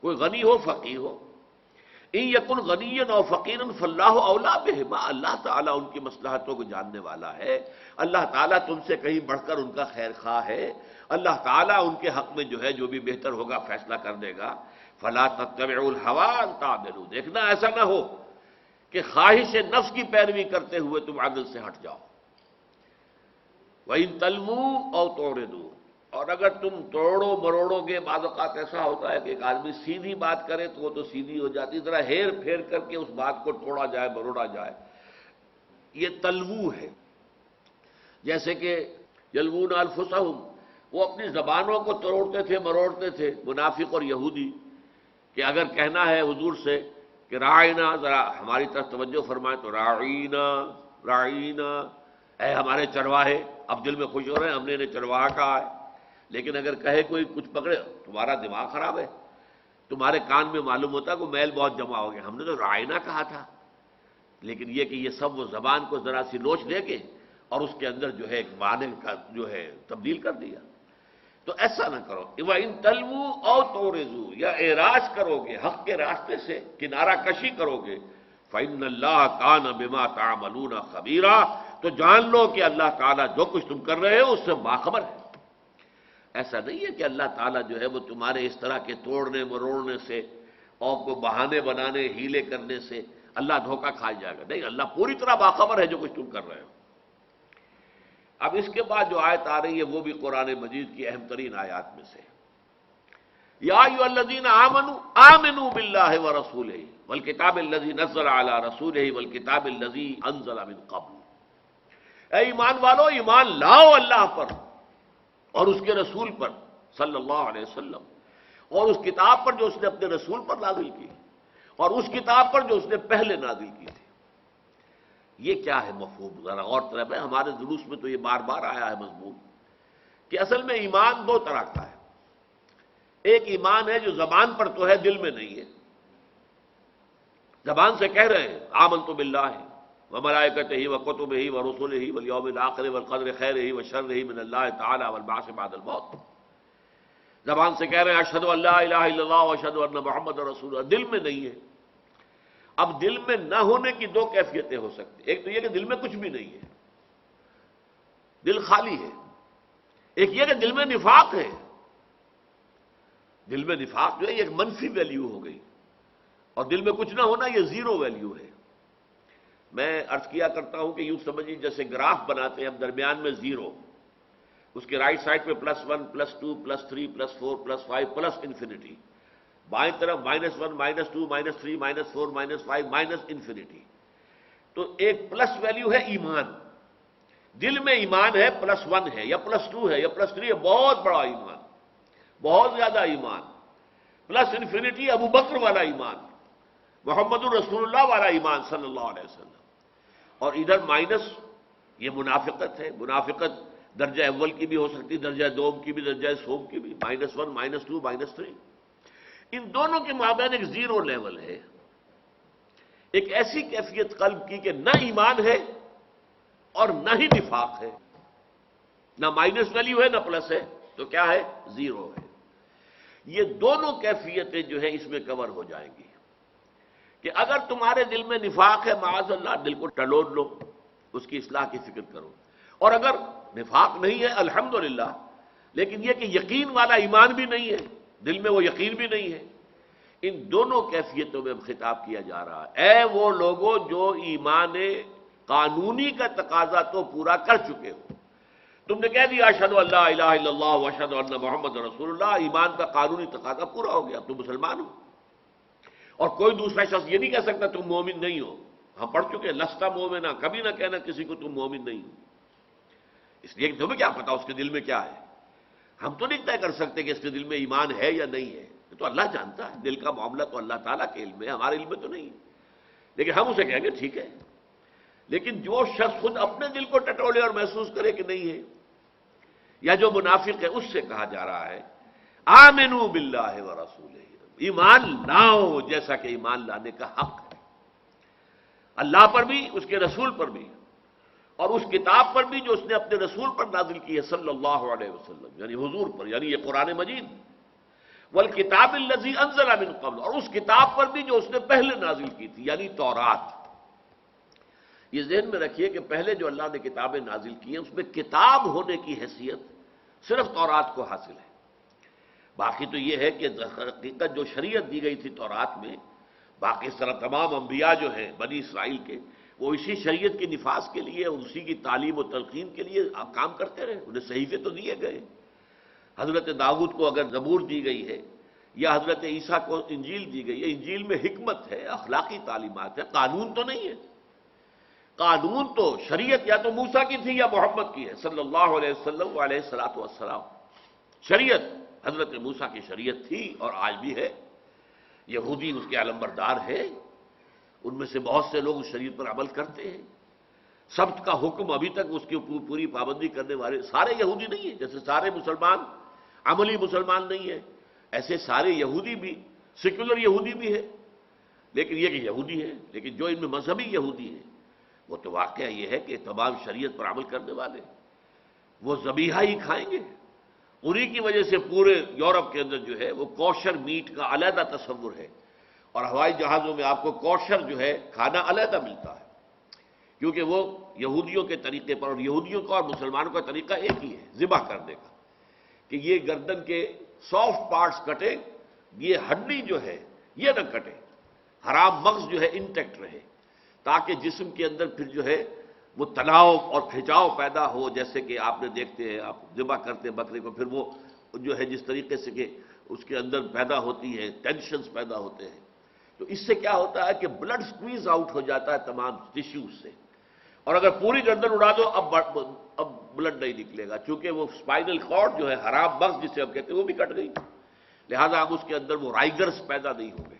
کوئی غنی ہو فقیر ہو۔ ان یکن غنیا او فقیرا فاللہ اولیٰ بہما، اللہ تعالیٰ ان کی مصلحتوں کو جاننے والا ہے، اللہ تعالیٰ تم سے کہیں بڑھ کر ان کا خیر خواہ ہے، اللہ تعالیٰ ان کے حق میں جو ہے جو بھی بہتر ہوگا فیصلہ کر دے گا۔ فلا تتبعوا الہویٰ ان تعدلوا، دیکھنا ایسا نہ ہو کہ خواہش نفس کی پیروی کرتے ہوئے تم عدل سے ہٹ جاؤ۔ وَإِن تَلْوُوا أَوْ تُعْرِضُوا، اور اگر تم توڑو مروڑو گے، بعض اوقات ایسا ہوتا ہے کہ ایک آدمی سیدھی بات کرے تو وہ تو سیدھی ہو جاتی، ذرا ہیر پھیر کر کے اس بات کو توڑا جائے مروڑا جائے، یہ تلوو ہے۔ جیسے کہ یلوون انفسہم، وہ اپنی زبانوں کو توڑتے تھے مروڑتے تھے منافق اور یہودی، کہ اگر کہنا ہے حضور سے کہ راعینا، ذرا ہماری طرف توجہ فرمائے تو راعینا راعینا، اے ہمارے چرواہے، اب دل میں خوش ہو رہے ہیں ہم نے انہیں چرواہا کہا ہے، لیکن اگر کہے کوئی کچھ پکڑے تمہارا دماغ خراب ہے، تمہارے کان میں معلوم ہوتا ہے کہ میل بہت جمع ہو گیا، ہم نے تو راعینا کہا تھا۔ لیکن یہ کہ یہ سب وہ زبان کو ذرا سی نوچ دے کے اور اس کے اندر جو ہے ایک معنی کا جو ہے تبدیل کر دیا، تو ایسا نہ کرو۔ وَإِن تَلْوُوا أَوْ تُعْرِضُوا، یا اعراض کرو گے حق کے راستے سے، کنارہ کشی کرو گے، فَإِنَّ اللَّهَ كَانَ بِمَا تَعْمَلُونَ خَبِيرًا، تو جان لو کہ اللہ تعالیٰ جو کچھ تم کر رہے ہو اس سے باخبر ہے۔ ایسا نہیں ہے کہ اللہ تعالیٰ جو ہے وہ تمہارے اس طرح کے توڑنے مروڑنے سے اور کو بہانے بنانے ہیلے کرنے سے اللہ دھوکہ کھا جائے گا، نہیں، اللہ پوری طرح باخبر ہے جو کچھ تم کر رہے ہو۔ اب اس کے بعد جو آیت آ رہی ہے وہ بھی قرآن مجید کی اہم ترین آیات میں سے، یا ایھا الذین آمنوا آمنوا باللہ ورسولہ والکتاب الذی نزل علی رسولہ والکتاب الذی انزل من قبل، اے ایمان والو، ایمان لاؤ اللہ پر اور اس کے رسول پر صلی اللہ علیہ وسلم، اور اس کتاب پر جو اس نے اپنے رسول پر نازل کی، اور اس کتاب پر جو اس نے پہلے نازل کی تھی۔ یہ کیا ہے مفہوم؟ ذرا غور طرف ہے، ہمارے دروس میں تو یہ بار بار آیا ہے مضمون کہ اصل میں ایمان دو طرح کا ہے۔ ایک ایمان ہے جو زبان پر تو ہے دل میں نہیں ہے، زبان سے کہہ رہے ہیں آمنت باللہ وملائکتہ وکتبہ ورسلہ والیوم الآخر والقدر خیرہ وشرہ من اللہ تعالی والبعث بعد الموت، زبان سے کہہ رہے ہیں اشہد ان لا الہ الا اللہ واشہد ان محمد رسول اللہ، دل میں نہیں ہے۔ اب دل میں نہ ہونے کی دو کیفیتیں ہو سکتی، ایک تو یہ کہ دل میں کچھ بھی نہیں ہے، دل خالی ہے، ایک یہ کہ دل میں نفاق ہے۔ دل میں نفاق جو ہے یہ ایک منفی ویلیو ہو گئی، اور دل میں کچھ نہ ہونا یہ زیرو ویلیو ہے۔ میں عرض کیا کرتا ہوں کہ یوں سمجھیے جیسے گراف بناتے ہیں ہم، درمیان میں زیرو، اس کے رائٹ سائڈ پہ +1 +2 +3 +4 +5 پلس انفینٹی، بائیں طرف -1 -2 -3 -4 -5 انفینٹی، تو ایک پلس ویلیو ہے ایمان، دل میں ایمان ہے +1 ہے یا +2 ہے یا +3 ہے، بہت بڑا ایمان، بہت زیادہ ایمان، پلس انفینٹی ابو بکر والا ایمان، محمد الرسول اللہ والا ایمان صلی اللہ علیہ وسلم، اور ادھر مائنس، یہ منافقت ہے۔ منافقت درجہ اول کی بھی ہو سکتی، درجہ دوم کی بھی، درجہ سوم کی بھی، -1 -2 -3، ان دونوں کے مابین ایک زیرو لیول ہے، ایک ایسی کیفیت قلب کی کہ نہ ایمان ہے اور نہ ہی نفاق ہے، نہ مائنس ویلیو ہے نہ پلس ہے، تو کیا ہے؟ زیرو ہے۔ یہ دونوں کیفیتیں جو ہیں اس میں کور ہو جائیں گی کہ اگر تمہارے دل میں نفاق ہے معاذ اللہ، دل کو ٹلوڈ لو، اس کی اصلاح کی فکر کرو، اور اگر نفاق نہیں ہے الحمدللہ، لیکن یہ کہ یقین والا ایمان بھی نہیں ہے، دل میں وہ یقین بھی نہیں ہے، ان دونوں کیفیتوں میں خطاب کیا جا رہا ہے۔ اے وہ لوگوں جو ایمان قانونی کا تقاضا تو پورا کر چکے ہو، تم نے کہہ دیا اشہد ان لا الہ الا اللہ واشہد ان محمد رسول اللہ، ایمان کا قانونی تقاضا پورا ہو گیا، تم مسلمان ہو، اور کوئی دوسرا شخص یہ نہیں کہہ سکتا تم مومن نہیں ہو۔ ہم پڑھ چکے ہیں لستا مومنا، کبھی نہ کہنا کسی کو تم مومن نہیں ہو، اس لیے کہ تمہیں کیا پتا اس کے دل میں کیا ہے، ہم تو نہیں طے کر سکتے کہ اس کے دل میں ایمان ہے یا نہیں ہے، تو اللہ جانتا ہے، دل کا معاملہ تو اللہ تعالیٰ کے علم ہے، ہمارے علم میں تو نہیں ہے، لیکن ہم اسے کہیں گے ٹھیک ہے۔ لیکن جو شخص خود اپنے دل کو ٹٹولے اور محسوس کرے کہ نہیں ہے، یا جو منافق ہے، اس سے کہا جا رہا ہے آمنوا باللہ ورسولہ، ایمان لاؤ جیسا کہ ایمان لانے کا حق ہے، اللہ پر بھی، اس کے رسول پر بھی، اور اس کتاب پر بھی جو اس نے اپنے رسول پر نازل کی ہے صلی اللہ علیہ وسلم، یعنی حضور پر، یعنی یہ قرآن مجید، والکتاب الذی انزل من قبل، اور اس کتاب پر بھی جو اس نے پہلے نازل کی تھی، یعنی تورات۔ یہ ذہن میں رکھیے کہ پہلے جو اللہ نے کتابیں نازل کی ہیں اس میں کتاب ہونے کی حیثیت صرف تورات کو حاصل ہے۔ باقی تو یہ ہے کہ حقیقت جو شریعت دی گئی تھی تورات میں، باقی اس طرح تمام انبیاء جو ہیں بنی اسرائیل کے، وہ اسی شریعت کے نفاذ کے لیے اور اسی کی تعلیم و تلقین کے لیے کام کرتے رہے۔ انہیں صحیفے تو دیے گئے۔ حضرت داؤد کو اگر زبور دی گئی ہے یا حضرت عیسیٰ کو انجیل دی گئی ہے، انجیل میں حکمت ہے، اخلاقی تعلیمات ہے، قانون تو نہیں ہے۔ قانون تو شریعت یا تو موسیٰ کی تھی یا محمد کی ہے صلی اللہ علیہ وسلم علیہ الصلوۃ والسلام۔ شریعت حضرت موسیٰ کی شریعت تھی اور آج بھی ہے۔ یہودی اس کے علمبردار ہے، ان میں سے بہت سے لوگ اس شریعت پر عمل کرتے ہیں۔ سبت کا حکم ابھی تک اس کی پوری پابندی کرنے والے سارے یہودی نہیں ہیں۔ جیسے سارے مسلمان عملی مسلمان نہیں ہیں، ایسے سارے یہودی بھی سیکولر یہودی بھی ہے، لیکن یہ کہ یہودی ہے۔ لیکن جو ان میں مذہبی یہودی ہیں وہ تو واقعہ یہ ہے کہ تمام شریعت پر عمل کرنے والے وہ ذبیحہ ہی کھائیں گے۔ انہی کی وجہ سے پورے یورپ کے اندر جو ہے وہ کوشر میٹ کا علیحدہ تصور ہے، اور ہوائی جہازوں میں آپ کو کوشر جو ہے کھانا علیحدہ ملتا ہے، کیونکہ وہ یہودیوں کے طریقے پر، اور یہودیوں کا اور مسلمانوں کا طریقہ ایک ہی ہے ذبح کرنے کا، کہ یہ گردن کے سافٹ پارٹس کٹے، یہ ہڈی جو ہے یہ نہ کٹے، حرام مغز جو ہے انٹیکٹ رہے، تاکہ جسم کے اندر پھر جو ہے وہ تناؤ اور کھچاؤ پیدا ہو۔ جیسے کہ آپ نے دیکھتے ہیں، آپ ذبح کرتے ہیں بکرے کو، پھر وہ جو ہے جس طریقے سے کہ اس کے اندر پیدا ہوتی ہے، ٹینشنز پیدا ہوتے ہیں، تو اس سے کیا ہوتا ہے کہ بلڈ سکویز آؤٹ ہو جاتا ہے تمام ٹیشوز سے، اور اگر پوری گردن اڑا دو اب بلڈ نہیں نکلے گا، چونکہ وہ اسپائنل کارڈ جو ہے حرام مغز جسے ہم کہتے ہیں وہ بھی کٹ گئی، لہذا اب اس کے اندر وہ رائگرز پیدا نہیں ہوں گے،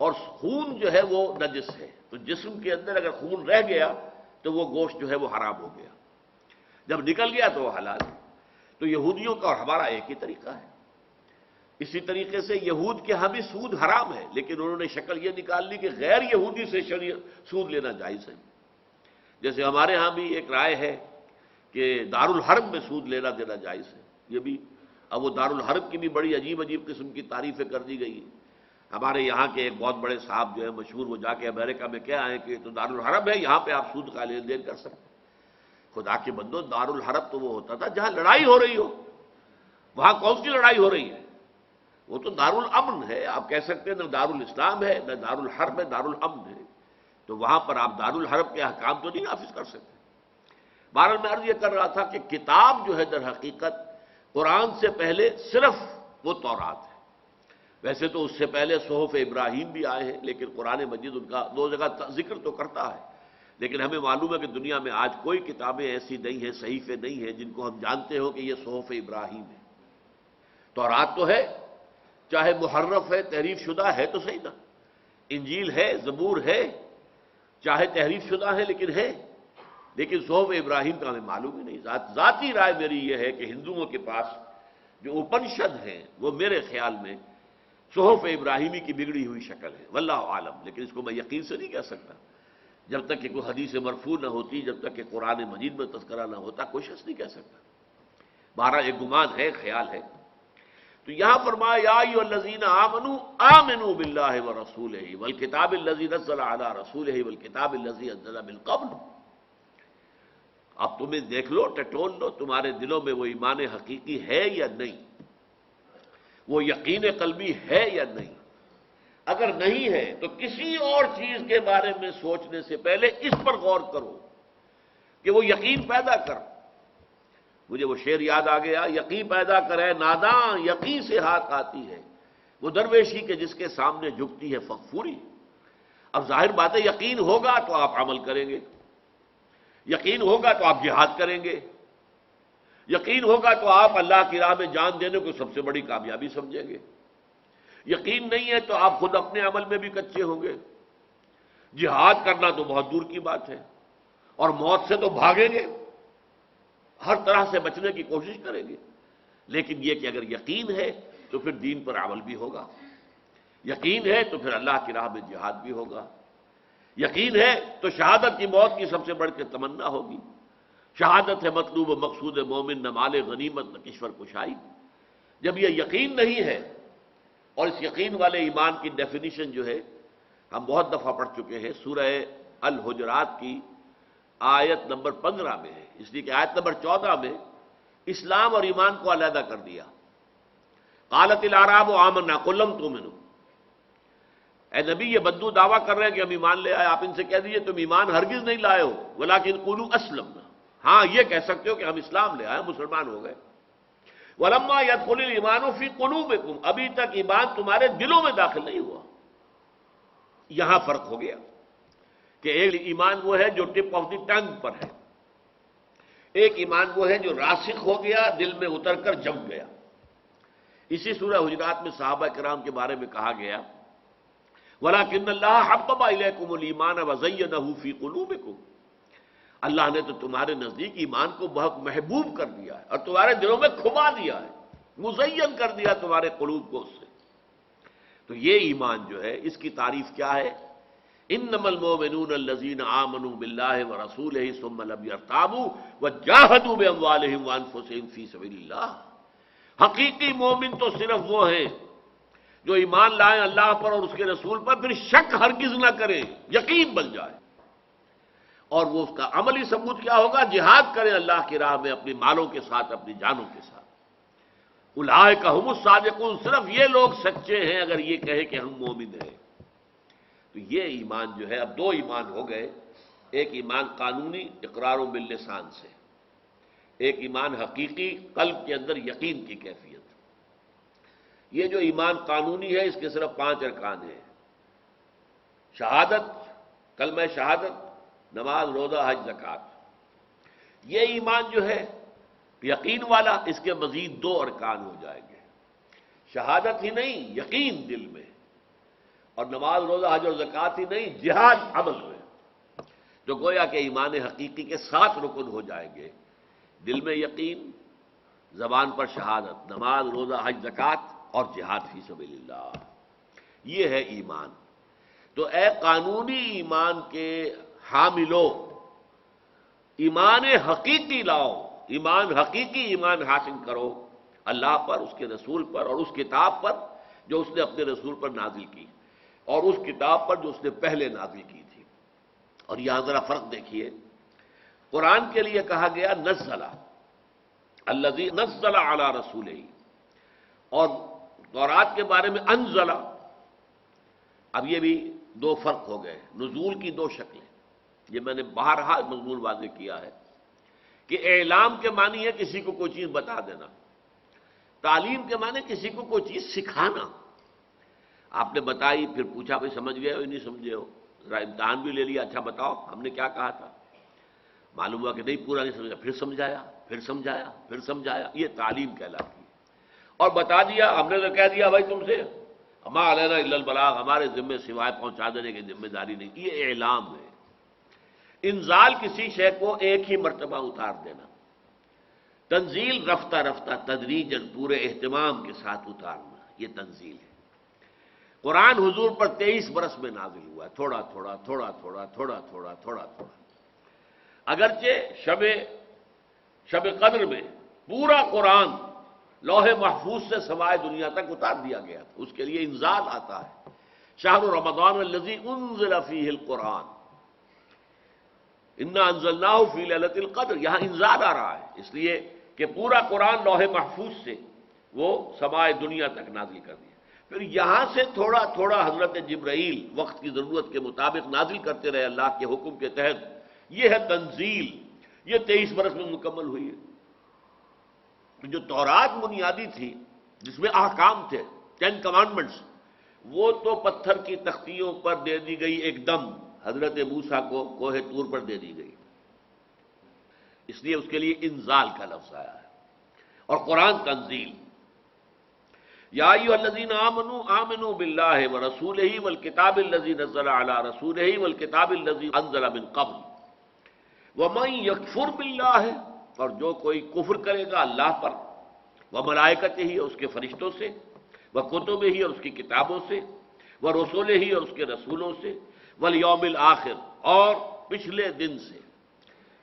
اور خون جو ہے وہ نجس ہے، تو جسم کے اندر اگر خون رہ گیا تو وہ گوشت جو ہے وہ حرام ہو گیا، جب نکل گیا تو وہ حلال ہے۔ تو یہودیوں کا اور ہمارا ایک ہی طریقہ ہے۔ اسی طریقے سے یہود کے ہاں بھی سود حرام ہے، لیکن انہوں نے شکل یہ نکال لی کہ غیر یہودی سے سود لینا جائز ہے۔ جیسے ہمارے ہاں بھی ایک رائے ہے کہ دارالحرب میں سود لینا دینا جائز ہے، یہ بھی اب وہ دارالحرب کی بھی بڑی عجیب عجیب قسم کی تعریفیں کر دی گئی ہیں۔ ہمارے یہاں کے ایک بہت بڑے صاحب جو ہے مشہور، وہ جا کے امریکہ میں کیا آئے کہ تو دارالحرب ہے، یہاں پہ آپ سود کا لین دین کر سکتے ہیں۔ خدا کے بندو، دارالحرب تو وہ ہوتا تھا جہاں لڑائی ہو رہی ہو، وہاں کون سی لڑائی ہو رہی ہے؟ وہ تو دارالامن ہے، آپ کہہ سکتے ہیں نہ دارالاسلام ہے نہ دارالحرب ہے، دارالامن ہے، تو وہاں پر آپ دارالحرب کے احکام تو نہیں نافذ کر سکتے۔ بہرحال میں عرض یہ کر رہا تھا کہ کتاب جو ہے در حقیقت قرآن سے پہلے صرف وہ تورات ہے۔ ویسے تو اس سے پہلے صحف ابراہیم بھی آئے ہیں، لیکن قرآن مجید ان کا دو جگہ ذکر تو کرتا ہے، لیکن ہمیں معلوم ہے کہ دنیا میں آج کوئی کتابیں ایسی نہیں ہیں، صحیفے نہیں ہیں جن کو ہم جانتے ہو کہ یہ صحف ابراہیم ہے۔ تورات تو ہے، چاہے محرف ہے، تحریف شدہ ہے تو صحیح نا، انجیل ہے، زبور ہے، چاہے تحریف شدہ ہے لیکن ہے، لیکن صحف ابراہیم کا ہمیں معلوم ہی نہیں۔ ذاتی رائے میری یہ ہے کہ ہندوؤں کے پاس جو اپنشد ہیں وہ میرے خیال میں صحف ابراہیمی کی بگڑی ہوئی شکل ہے، واللہ عالم، لیکن اس کو میں یقین سے نہیں کہہ سکتا۔ جب تک کہ کوئی حدیث مرفوع نہ ہوتی، جب تک کہ قرآن مجید میں تذکرہ نہ ہوتا، کوئی شخص نہیں کہہ سکتا۔ بہرحال ایک گمان ہے، خیال ہے۔ تو یہاں فرمایا یا ایھا الذین آمنوا آمنوا باللہ ورسولہ والکتاب الذی نزل علی رسولہ والکتاب الذی انزل من قبل۔ اب تمہیں دیکھ لو، ٹٹول لو، تمہارے دلوں میں وہ ایمان حقیقی ہے یا نہیں، وہ یقین قلبی ہے یا نہیں۔ اگر نہیں ہے تو کسی اور چیز کے بارے میں سوچنے سے پہلے اس پر غور کرو کہ وہ یقین پیدا کر۔ مجھے وہ شعر یاد آ گیا، یقین پیدا کرے ناداں یقین سے ہاتھ آتی ہے، وہ درویشی کے جس کے سامنے جھکتی ہے فغفوری۔ اب ظاہر بات ہے یقین ہوگا تو آپ عمل کریں گے، یقین ہوگا تو آپ جہاد کریں گے، یقین ہوگا تو آپ اللہ کی راہ میں جان دینے کو سب سے بڑی کامیابی سمجھیں گے۔ یقین نہیں ہے تو آپ خود اپنے عمل میں بھی کچے ہوں گے۔ جہاد کرنا تو بہت دور کی بات ہے، اور موت سے تو بھاگیں گے، ہر طرح سے بچنے کی کوشش کریں گے۔ لیکن یہ کہ اگر یقین ہے تو پھر دین پر عمل بھی ہوگا، یقین ہے تو پھر اللہ کی راہ میں جہاد بھی ہوگا، یقین ہے تو شہادت کی موت کی سب سے بڑھ کے تمنا ہوگی۔ شہادت ہے مطلوب و مقصود مومن، نہ مال غنیمت نہ کشور کشائی۔ جب یہ یقین نہیں ہے اور اس یقین والے ایمان کی ڈیفینیشن جو ہے ہم بہت دفعہ پڑھ چکے ہیں، سورہ الحجرات کی آیت نمبر 15 میں ہے، اس لیے کہ آیت نمبر 14 میں اسلام اور ایمان کو علیحدہ کر دیا۔ قالت الاعراب آمنا قل لم تؤمنوا، اے نبی یہ بدو دعویٰ کر رہے ہیں کہ ہم ایمان لے آئے، آپ ان سے کہہ دیجئے تم ایمان ہرگز نہیں لائے ہو، ولکن قولوا اسلمنا، ہاں یہ کہہ سکتے ہو کہ ہم اسلام لے آئے، مسلمان ہو گئے۔ ولما يدخل الايمان في قلوبكم، ابھی تک ایمان تمہارے دلوں میں داخل نہیں ہوا۔ یہاں فرق ہو گیا کہ ایک ایمان وہ ہے جو ٹپ آف دی ٹنگ پر ہے، ایک ایمان وہ ہے جو راسخ ہو گیا، دل میں اتر کر جم گیا۔ اسی سورہ حجرات میں صحابہ کرام کے بارے میں کہا گیا وَلَكِنَّ اللَّهَ حَبَّبَ إِلَيْكُمُ الْإِيمَانَ وَزَيَّنَهُ فِي قُلُوبِكُمْ، اللہ نے تو تمہارے نزدیک ایمان کو بہت محبوب کر دیا ہے اور تمہارے دلوں میں کھما دیا ہے، مزین کر دیا تمہارے قلوب کو اس سے۔ تو یہ ایمان جو ہے اس کی تعریف کیا ہے؟ انما المؤمنون الذين آمنوا بالله ورسوله ثم لم يرتابوا وجاهدوا باموالهم وانفسهم في سبيل الله، حقیقی مومن تو صرف وہ ہیں جو ایمان لائیں اللہ پر اور اس کے رسول پر، پھر شک ہرگز نہ کریں، یقین بن جائے، اور وہ اس کا عملی ثبوت کیا ہوگا؟ جہاد کریں اللہ کی راہ میں اپنی مالوں کے ساتھ، اپنی جانوں کے ساتھ۔ اولئک هم الصادقون، صرف یہ لوگ سچے ہیں اگر یہ کہے کہ ہم مومن ہیں۔ تو یہ ایمان جو ہے، اب دو ایمان ہو گئے، ایک ایمان قانونی اقرار باللسان سے، ایک ایمان حقیقی قلب کے اندر یقین کی کیفیت۔ یہ جو ایمان قانونی ہے اس کے صرف 5 ارکان ہیں: شہادت، کلمہ شہادت، نماز، روزہ، حج، زکوٰۃ۔ یہ ایمان جو ہے یقین والا، اس کے مزید 2 ارکان ہو جائیں گے، شہادت ہی نہیں، یقین دل میں، اور نماز، روزہ، حج اور زکوٰۃ ہی نہیں، جہاد عمل میں، جو گویا کہ ایمان حقیقی کے 7 رکن ہو جائیں گے: دل میں یقین، زبان پر شہادت، نماز، روزہ، حج، زکوٰۃ اور جہاد فی سبیل اللہ۔ یہ ہے ایمان۔ تو اے قانونی ایمان کے حاملو، ایمان حقیقی لاؤ، ایمان حقیقی ایمان حاصل کرو اللہ پر، اس کے رسول پر اور اس کتاب پر جو اس نے اپنے رسول پر نازل کی، اور اس کتاب پر جو اس نے پہلے نازل کی تھی۔ اور یہاں ذرا فرق دیکھیے، قرآن کے لیے کہا گیا نزل، الذی نزل علی رسولہ، اور تورات کے بارے میں انزل۔ اب یہ بھی 2 فرق ہو گئے، نزول کی 2 شکلیں۔ یہ میں نے بہرحال مضمون واضح کیا ہے کہ اعلام کے معنی ہے کسی کو کوئی چیز بتا دینا، تعلیم کے معنی کسی کو کوئی چیز سکھانا۔ آپ نے بتائی، پھر پوچھا بھائی سمجھ گئے ہو یا نہیں سمجھے ہو، ذرا امتحان بھی لے لیا، اچھا بتاؤ ہم نے کیا کہا تھا، معلوم ہوا کہ نہیں پورا نہیں سمجھا، پھر سمجھایا، پھر سمجھایا، پھر سمجھایا، یہ تعلیم کہلاتی ہے۔ اور بتا دیا، ہم نے تو کہہ دیا بھائی تم سے، ما علینا الا البلاغ، ہمارے ذمے سوائے پہنچا دینے کی ذمہ داری نہیں، یہ اعلام ہے۔ انزال کسی شے کو ایک ہی مرتبہ اتار دینا، تنزیل رفتہ رفتہ تدریجاً پورے اہتمام کے ساتھ اتارنا، یہ تنزیل ہے۔ قرآن حضور پر 23 برس میں نازل ہوا ہے، تھوڑا تھوڑا تھوڑا تھوڑا تھوڑا تھوڑا تھوڑا تھوڑا، اگرچہ شب قدر میں پورا قرآن لوح محفوظ سے سوائے دنیا تک اتار دیا گیا تھا، اس کے لیے انزال آتا ہے۔ شہر رمضان الذی انزل فیہ القرآن انا انزلناہ فی لیلۃ القدر، یہاں انزال آ رہا ہے اس لیے کہ پورا قرآن لوح محفوظ سے وہ سمائے دنیا تک نازل کر دیا، پھر یہاں سے تھوڑا تھوڑا حضرت جبرائیل وقت کی ضرورت کے مطابق نازل کرتے رہے اللہ کے حکم کے تحت، یہ ہے تنزیل، یہ 23 برس میں مکمل ہوئی ہے۔ جو تورات بنیادی تھی جس میں احکام تھے، 10 کمانڈمنٹس، وہ تو پتھر کی تختیوں پر دے دی گئی ایک دم، حضرت موسیٰ کو کوہ طور پر دے دی گئی، اس لیے اس کے لیے انزال کا لفظ آیا ہے، اور قرآن تنزیل۔ یا ایھا الذین آمنوا آمنوا باللہ ورسولہ والکتاب الذی نزل علی رسولہ والکتاب الذی انزل من قبل ومن یکفر باللہ، اور جو کوئی کفر کرے گا اللہ پر، وملائکتہ ہی، اور اس کے فرشتوں سے، وکتبہ ہی، اور اس کی کتابوں سے، ورسولہ ہی، اور اس کے رسولوں سے، والیوم الآخر، اور پچھلے دن سے،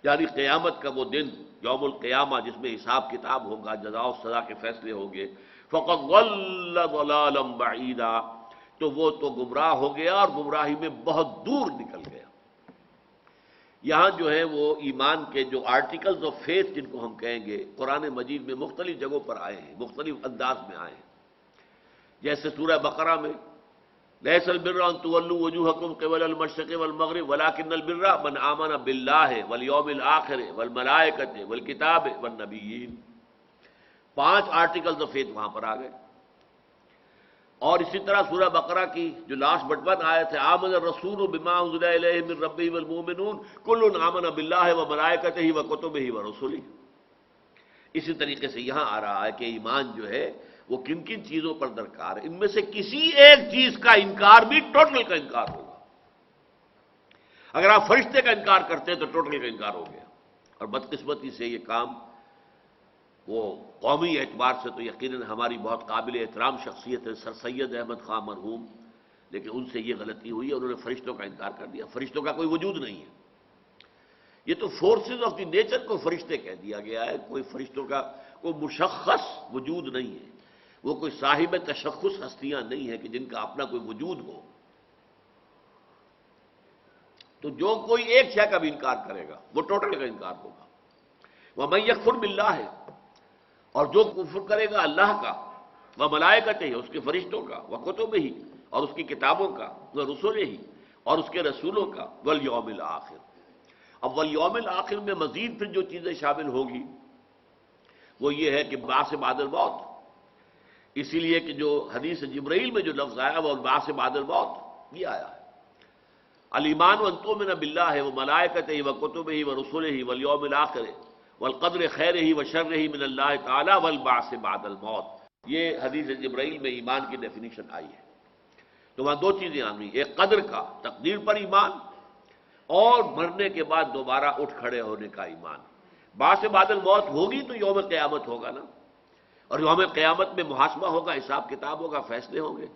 یعنی قیامت کا وہ دن، یوم القیامہ، جس میں حساب کتاب ہوگا، جزا و سزا کے فیصلے ہوں گے، فقد ضل ضلالا بعیدا، تو وہ تو گمراہ ہو گیا اور گمراہی میں بہت دور نکل گیا۔ یہاں جو ہے وہ ایمان کے جو آرٹیکلز آف فیتھ جن کو ہم کہیں گے، قرآن مجید میں مختلف جگہوں پر آئے ہیں، مختلف انداز میں آئے ہیں۔ جیسے سورہ بقرہ میں لیس البر ان تولوا وجوہکم قبل المشرق والمغرب ولکن البر من آمن باللہ والیوم الآخر والملائکۃ والکتاب والنبیین، 5 آرٹیکلز آف فیتھ وہاں پر آ گئے۔ اور اسی طرح سورہ بقرہ کی جو لاسٹ بٹ 1 آیت ہے، آمن الرسول بما انزل الیہ من ربہ والمؤمنون کل آمن باللہ وملائکتہ وکتبہ ورسلہ، اسی طریقے سے یہاں آ رہا ہے کہ ایمان جو ہے وہ کن کن چیزوں پر درکار ہے، ان میں سے کسی ایک چیز کا انکار بھی ٹوٹل کا انکار ہوگا۔ اگر آپ فرشتے کا انکار کرتے ہیں تو ٹوٹل کا انکار ہو گیا، اور بدقسمتی سے یہ کام وہ قومی اعتبار سے تو یقیناً ہماری بہت قابل احترام شخصیت ہے سر سید احمد خان مرحوم، لیکن ان سے یہ غلطی ہوئی، انہوں نے فرشتوں کا انکار کر دیا۔ فرشتوں کا کوئی وجود نہیں ہے، یہ تو فورسز آف دی نیچر کو فرشتے کہہ دیا گیا ہے، کوئی فرشتوں کا کوئی مشخص وجود نہیں ہے، وہ کوئی صاحب تشخص ہستیاں نہیں ہیں کہ جن کا اپنا کوئی وجود ہو۔ تو جو کوئی ایک شے کا بھی انکار کرے گا وہ ٹوٹل کا انکار ہوگا۔ وَمَن يَكْفُرْ بِاللَّهِ، اور جو کفر کرے گا اللہ کا، وَمَلَائِكَتِهِ، اس کے فرشتوں کا، وَكُتُبِهِ، اور اس کی کتابوں کا، وَرُسُلِهِ، اور اس کے رسولوں کا، وَالْيَوْمِ الْآخِرِ۔ اب وَالْيَوْمِ الْآخِرِ میں مزید پھر جو چیزیں شامل ہوگی وہ یہ ہے کہ بعث بعد الموت، اسی لیے کہ جو حدیث جبرائیل میں جو لفظ آیا وہ بعث بعد الموت یہ آیا ہے۔ الایمان ان تؤمن باللہ وملائکتہ وکتبہ ورسلہ والیوم الآخر والقدر خیرہ وشرہ من اللہ تعالی والبعث بعد الموت، یہ حدیث جبرائیل میں ایمان کی ڈیفینیشن آئی ہے۔ تو وہاں 2 چیزیں آئی، ایک قدر کا، تقدیر پر ایمان، اور مرنے کے بعد دوبارہ اٹھ کھڑے ہونے کا ایمان۔ بعث بعد الموت ہوگی تو یوم قیامت ہوگا نا، اور یوم قیامت میں محاسبہ ہوگا، حساب کتاب ہوگا، فیصلے ہوں گے۔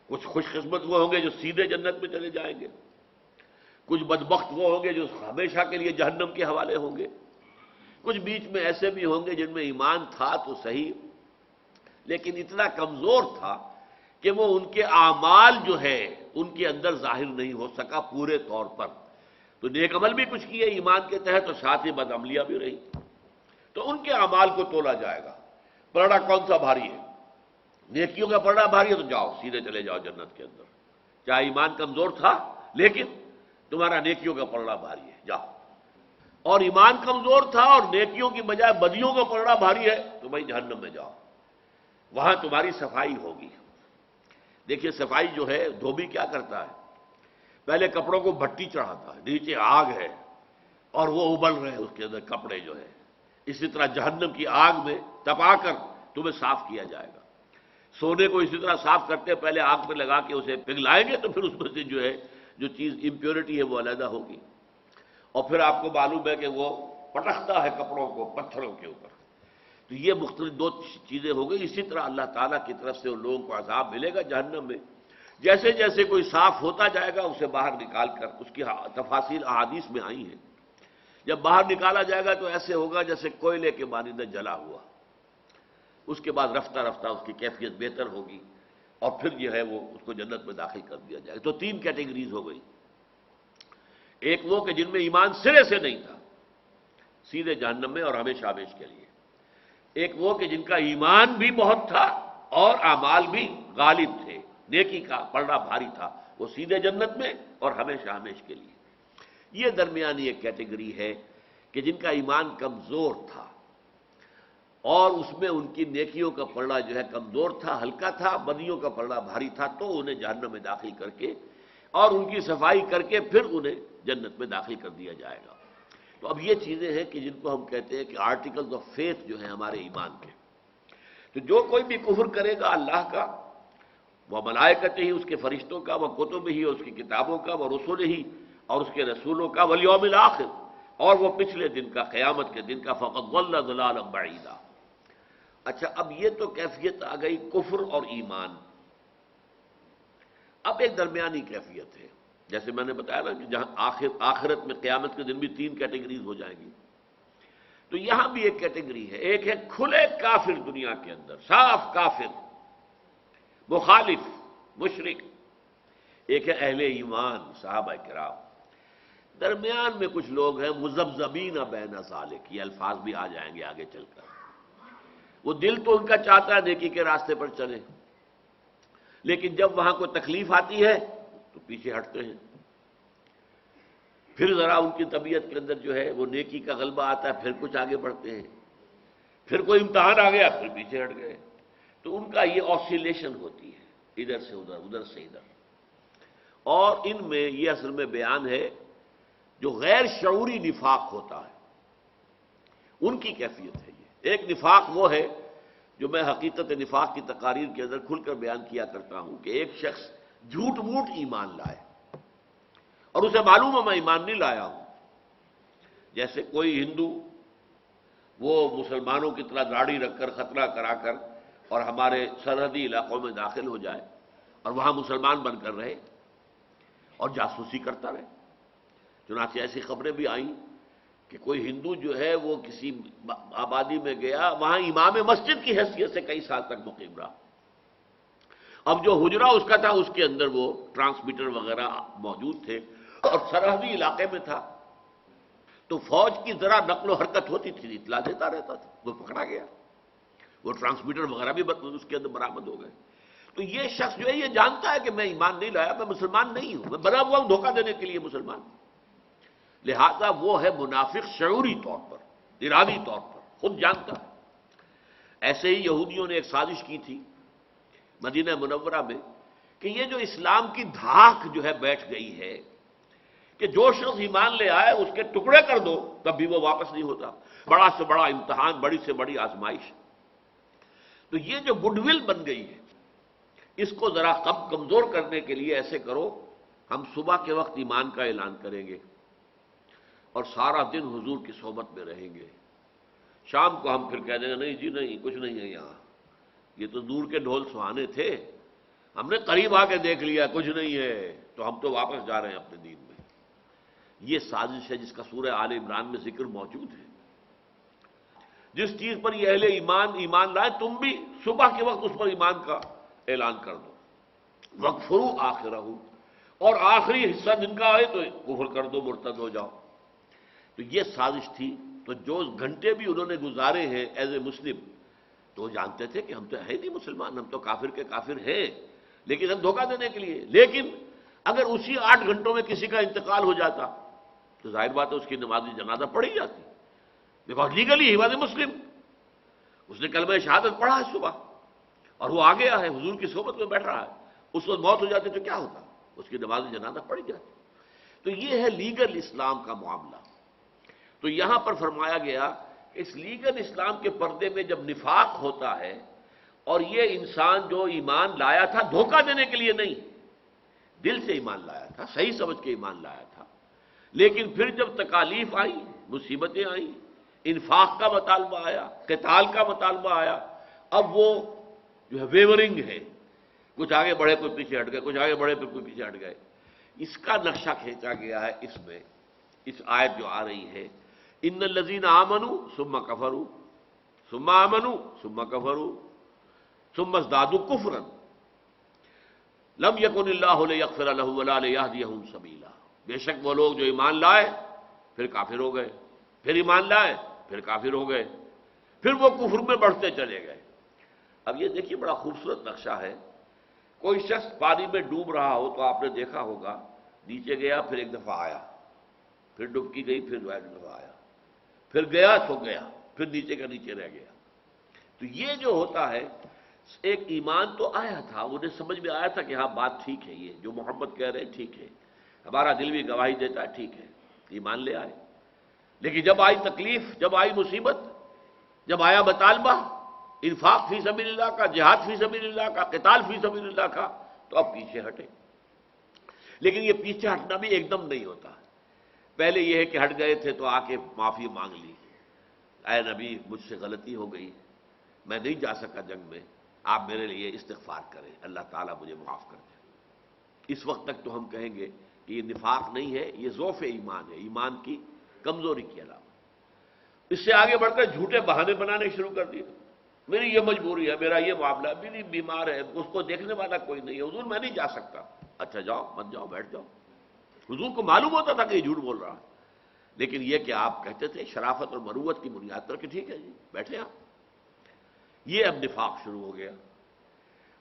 کچھ خوش قسمت وہ ہوں گے جو سیدھے جنت میں چلے جائیں گے، کچھ بدبخت وہ ہوں گے جو ہمیشہ کے لیے جہنم کے حوالے ہوں گے، کچھ بیچ میں ایسے بھی ہوں گے جن میں ایمان تھا تو صحیح لیکن اتنا کمزور تھا کہ وہ ان کے اعمال جو ہے ان کے اندر ظاہر نہیں ہو سکا پورے طور پر۔ تو نیک عمل بھی کچھ کیے ایمان کے تحت اور ساتھ ہی بد عملیاں بھی رہی، تو ان کے اعمال کو تولا جائے گا۔ پلڑا کون سا بھاری ہے؟ نیکیوں کا پلڑا بھاری ہے تو جاؤ سیدھے چلے جاؤ جنت کے اندر، چاہے ایمان کمزور تھا لیکن تمہارا نیکیوں کا پلڑا بھاری ہے، جاؤ۔ اور ایمان کمزور تھا اور نیکیوں کی بجائے بدیوں کا پلڑا بھاری ہے تو بھائی جہنم میں جاؤ، وہاں تمہاری صفائی ہوگی۔ دیکھیے صفائی جو ہے، دھوبی کیا کرتا ہے، پہلے کپڑوں کو بھٹی چڑھاتا ہے، نیچے آگ ہے اور وہ ابل رہے ہیں اس کے اندر کپڑے جو ہے، اسی طرح جہنم کی آگ میں تپا کر تمہیں صاف کیا جائے گا۔ سونے کو اسی طرح صاف کرتے ہیں، پہلے آگ پہ لگا کے اسے پگھلائیں گے تو پھر اس میں سے جو ہے جو چیز امپیورٹی ہے وہ علیحدہ ہوگی، اور پھر آپ کو معلوم ہے کہ وہ پٹکتا ہے کپڑوں کو پتھروں کے اوپر۔ تو یہ مختلف 2 چیزیں ہو گئی۔ اسی طرح اللہ تعالیٰ کی طرف سے ان لوگوں کو عذاب ملے گا جہنم میں، جیسے جیسے کوئی صاف ہوتا جائے گا اسے باہر نکال کر، اس کی تفاصیل احادیث میں آئی ہیں، جب باہر نکالا جائے گا تو ایسے ہوگا جیسے کوئلے کے مانند جلا ہوا، اس کے بعد رفتہ رفتہ اس کی کیفیت بہتر ہوگی اور پھر جو ہے وہ اس کو جنت میں داخل کر دیا جائے گا۔ تو 3 کیٹیگریز ہو گئی، ایک وہ کہ جن میں ایمان سرے سے نہیں تھا، سیدھے جہنم میں اور ہمیشہ ہمیش کے لیے، ایک وہ کہ جن کا ایمان بھی بہت تھا اور اعمال بھی غالب تھے، نیکی کا پلڑا بھاری تھا، وہ سیدھے جنت میں اور ہمیشہ ہمیش کے لیے۔ یہ درمیانی ایک کیٹیگری ہے کہ جن کا ایمان کمزور تھا اور اس میں ان کی نیکیوں کا پلڑا جو ہے کمزور تھا، ہلکا تھا، بدیوں کا پلڑا بھاری تھا، تو انہیں جہنم میں داخل کر کے اور ان کی صفائی کر کے پھر انہیں جنت میں داخل کر دیا جائے گا۔ تو اب یہ چیزیں ہیں کہ جن کو ہم کہتے ہیں کہ آرٹیکلز آف فیتھ جو ہیں ہمارے ایمان کے۔ تو جو کوئی بھی کفر کرے گا اللہ کا، وہ ملائکتہ ہی، اس کے فرشتوں کا، وہ کتب ہی، اس کی کتابوں کا، وہ رسول ہی، اور اس کے رسولوں کا، والیوم الآخر، اور وہ پچھلے دن کا، قیامت کے دن کا، فقد ضل ضلالا بعیدا۔ اچھا اب یہ تو کیفیت آ گئی کفر اور ایمان۔ اب ایک درمیانی کیفیت ہے، جیسے میں نے بتایا نا کہ جہاں آخرت میں قیامت کے دن بھی 3 کیٹیگریز ہو جائیں گی۔ تو یہاں بھی ایک کیٹیگری ہے، ایک ہے کھلے کافر دنیا کے اندر، صاف کافر، مخالف، مشرک، ایک ہے اہل ایمان صحابہ کرام، درمیان میں کچھ لوگ ہیں مذبذبین بین ذالک، یہ الفاظ بھی آ جائیں گے آگے چل کر۔ وہ دل تو ان کا چاہتا ہے نیکی کے راستے پر چلے، لیکن جب وہاں کوئی تکلیف آتی ہے تو پیچھے ہٹتے ہیں، پھر ذرا ان کی طبیعت کے اندر جو ہے وہ نیکی کا غلبہ آتا ہے، پھر کچھ آگے بڑھتے ہیں، پھر کوئی امتحان آ گیا پھر پیچھے ہٹ گئے۔ تو ان کا یہ آسیلیشن ہوتی ہے، ادھر سے ادھر، ادھر سے ادھر، اور ان میں یہ اصل میں بیان ہے جو غیر شعوری نفاق ہوتا ہے ان کی کیفیت ہے یہ۔ ایک نفاق وہ ہے جو میں حقیقت نفاق کی تقاریر کے اندر کھل کر بیان کیا کرتا ہوں کہ ایک شخص جھوٹ موٹ ایمان لائے اور اسے معلوم ہے میں ایمان نہیں لایا ہوں، جیسے کوئی ہندو وہ مسلمانوں کی طرح داڑھی رکھ کر خطرہ کرا کر اور ہمارے سرحدی علاقوں میں داخل ہو جائے اور وہاں مسلمان بن کر رہے اور جاسوسی کرتا رہے۔ چنانچہ ایسی خبریں بھی آئیں کہ کوئی ہندو جو ہے وہ کسی آبادی میں گیا، وہاں امام مسجد کی حیثیت سے کئی سال تک مقیم رہا، اب جو حجرہ اس کا تھا اس کے اندر وہ ٹرانسمیٹر وغیرہ موجود تھے اور سرحدی علاقے میں تھا، تو فوج کی ذرا نقل و حرکت ہوتی تھی اطلاع دیتا رہتا تھا، وہ پکڑا گیا، وہ ٹرانسمیٹر وغیرہ بھی اس کے اندر برآمد ہو گئے۔ تو یہ شخص جو ہے یہ جانتا ہے کہ میں ایمان نہیں لایا، میں مسلمان نہیں ہوں، میں بنا ہوا ہوں دھوکہ دینے کے لیے مسلمان، لہذا وہ ہے منافق شعوری طور پر، ارادی طور پر، خود جانتا ہے۔ ایسے ہی یہودیوں نے ایک سازش کی تھی مدینہ منورہ میں کہ یہ جو اسلام کی دھاک جو ہے بیٹھ گئی ہے کہ جو شخص ایمان لے آئے اس کے ٹکڑے کر دو تب بھی وہ واپس نہیں ہوتا، بڑا سے بڑا امتحان، بڑی سے بڑی آزمائش۔ تو یہ جو گڈ ول بن گئی ہے اس کو ذرا کمزور کرنے کے لیے ایسے کرو، ہم صبح کے وقت ایمان کا اعلان کریں گے اور سارا دن حضور کی صحبت میں رہیں گے، شام کو ہم پھر کہہ دیں گے نہیں جی نہیں کچھ نہیں ہے یہاں، یہ تو دور کے ڈھول سہانے تھے، ہم نے قریب آ کے دیکھ لیا کچھ نہیں ہے، تو ہم تو واپس جا رہے ہیں اپنے دین میں۔ یہ سازش ہے جس کا سورہ آل عمران میں ذکر موجود ہے۔ جس چیز پر یہ اہل ایمان لائے تم بھی صبح کے وقت اس پر ایمان کا اعلان کر دو، وَاغْفِرُوا آخِرَهُ، اور آخری حصہ جن کا آئے تو کفر کر دو، مرتد ہو جاؤ۔ تو یہ سازش تھی، تو جو گھنٹے بھی انہوں نے گزارے ہیں ایز اے مسلم تو وہ جانتے تھے کہ ہم تو ہے نہیں مسلمان، ہم تو کافر کے کافر ہیں، لیکن ہم دھوکہ دینے کے لیے، لیکن اگر اسی 8 گھنٹوں میں کسی کا انتقال ہو جاتا تو ظاہر بات ہے اس کی نماز جنازہ پڑھی جاتی، because legally he was a Muslim, اس نے کلمہ شہادت پڑھا ہے صبح اور وہ آ گیا ہے حضور کی صحبت میں بیٹھ رہا ہے، اس وقت موت ہو جاتی تو کیا ہوتا، اس کی نماز جنازہ پڑھی جاتی۔ تو یہ ہے لیگل اسلام کا معاملہ۔ تو یہاں پر فرمایا گیا کہ اس لیگل اسلام کے پردے میں جب نفاق ہوتا ہے اور یہ انسان جو ایمان لایا تھا دھوکہ دینے کے لیے نہیں، دل سے ایمان لایا تھا، صحیح سمجھ کے ایمان لایا تھا، لیکن پھر جب تکالیف آئی، مصیبتیں آئیں، انفاق کا مطالبہ آیا، قتال کا مطالبہ آیا، اب وہ جو ہے ویورنگ ہے، کچھ آگے بڑھے کوئی پیچھے ہٹ گئے، کچھ آگے بڑھے پھر کوئی پیچھے ہٹ گئے۔ اس کا نقشہ کھینچا گیا ہے اس میں، اس آیت جو آ رہی ہے ان الذین آمنوا ثم کفروا ثم آمنوا ثم کفروا ثم ازدادوا کفرا لم یکن اللہ لیغفر لهم ولا لیہدیہم سبیلا۔ بے شک وہ لوگ جو ایمان لائے پھر کافر ہو گئے، پھر ایمان لائے پھر کافر ہو گئے، پھر وہ کفر میں بڑھتے چلے گئے۔ اب یہ دیکھیے بڑا خوبصورت نقشہ ہے، کوئی شخص پانی میں ڈوب رہا ہو تو آپ نے دیکھا ہوگا نیچے گیا پھر ایک دفعہ آیا، پھر ڈبکی گئی پھر ایک دفعہ آیا، پھر گیا تو گیا، پھر نیچے کا نیچے رہ گیا۔ تو یہ جو ہوتا ہے ایک ایمان تو آیا تھا، انہیں سمجھ میں آیا تھا کہ ہاں بات ٹھیک ہے، یہ جو محمد کہہ رہے ہیں ٹھیک ہے، ہمارا دل بھی گواہی دیتا ہے ٹھیک ہے، ایمان لے آئے، لیکن جب آئی تکلیف، جب آئی مصیبت، جب آیا مطالبہ انفاق فی سبیل اللہ کا، جہاد فی سبیل اللہ کا، قتال فی سبیل اللہ کا، تو اب پیچھے ہٹے۔ لیکن یہ پیچھے ہٹنا بھی ایک دم نہیں ہوتا، پہلے یہ ہے کہ ہٹ گئے تھے تو آ کے معافی مانگ لی، اے نبی مجھ سے غلطی ہو گئی، میں نہیں جا سکا جنگ میں، آپ میرے لیے استغفار کریں، اللہ تعالیٰ مجھے معاف کر دیں۔ اس وقت تک تو ہم کہیں گے کہ یہ نفاق نہیں ہے، یہ ضعف ایمان ہے، ایمان کی کمزوری کے علاوہ۔ اس سے آگے بڑھ کر جھوٹے بہانے بنانے شروع کر دیے. میری یہ مجبوری ہے، میرا یہ معاملہ ہے، میری بیمار ہے، اس کو دیکھنے والا کوئی نہیں ہے، حضور میں نہیں جا سکتا. اچھا جاؤ، مت جاؤ، بیٹھ جاؤ. حضور کو معلوم ہوتا تھا کہ یہ جھوٹ بول رہا ہے، لیکن یہ کہ آپ کہتے تھے شرافت اور مروت کی بنیاد پر کہ ٹھیک ہے جی بیٹھے آپ. یہ اب نفاق شروع ہو گیا.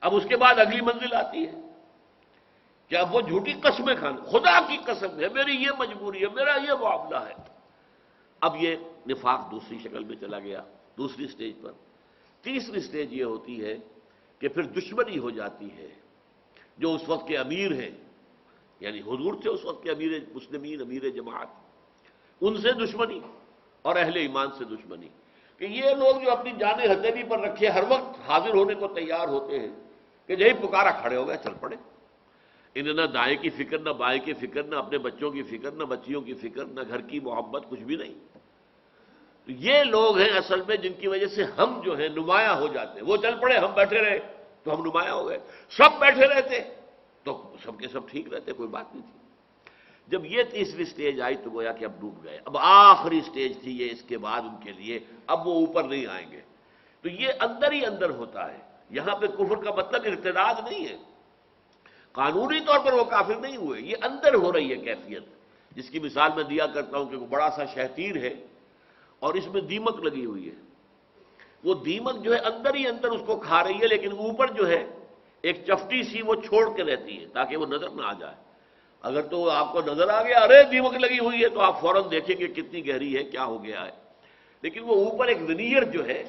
اب اس کے بعد اگلی منزل آتی ہے کہ اب وہ جھوٹی قسمیں کھانے، خدا کی قسم ہے میری یہ مجبوری ہے، میرا یہ معاملہ ہے. اب یہ نفاق دوسری شکل میں چلا گیا، دوسری سٹیج پر. تیسری سٹیج یہ ہوتی ہے کہ پھر دشمنی ہو جاتی ہے. جو اس وقت کے امیر ہیں، یعنی حضور تھے اس وقت کے امیر مسلمین، امیر جماعت، ان سے دشمنی اور اہل ایمان سے دشمنی. کہ یہ لوگ جو اپنی جانیں ہتھیلی پر رکھے ہر وقت حاضر ہونے کو تیار ہوتے ہیں کہ یہی پکارا کھڑے ہو گئے چل پڑے. انہیں نہ دائیں کی فکر، نہ بائیں کی فکر، نہ اپنے بچوں کی فکر، نہ بچیوں کی فکر، نہ گھر کی محبت، کچھ بھی نہیں. تو یہ لوگ ہیں اصل میں جن کی وجہ سے ہم جو ہیں نمایاں ہو جاتے ہیں. وہ چل پڑے، ہم بیٹھے رہے تو ہم نمایاں ہو گئے. سب بیٹھے رہتے تو سب کے سب ٹھیک رہتے، کوئی بات نہیں تھی. جب یہ تیسری سٹیج آئی تو گویا کہ اب ڈوب گئے. اب آخری سٹیج تھی یہ اس کے بعد ان کے لیے، اب وہ اوپر نہیں آئیں گے. تو یہ اندر ہی اندر ہوتا ہے. یہاں پہ کفر کا مطلب ارتداد نہیں ہے، قانونی طور پر وہ کافر نہیں ہوئے، یہ اندر ہو رہی ہے کیفیت. جس کی مثال میں دیا کرتا ہوں کہ وہ بڑا سا شہتیر ہے اور اس میں دیمک لگی ہوئی ہے. وہ دیمک جو ہے اندر ہی اندر اس کو کھا رہی ہے، لیکن اوپر جو ہے ایک چفٹی سی وہ چھوڑ کے رہتی ہے تاکہ وہ نظر نہ آ جائے. اگر تو آپ کو نظر آ گیا ارے دیمک لگی ہوئی ہے تو آپ فوراً دیکھیں کہ کتنی گہری ہے، کیا ہو گیا ہے. لیکن وہ اوپر ایک ونیئر جو ہے،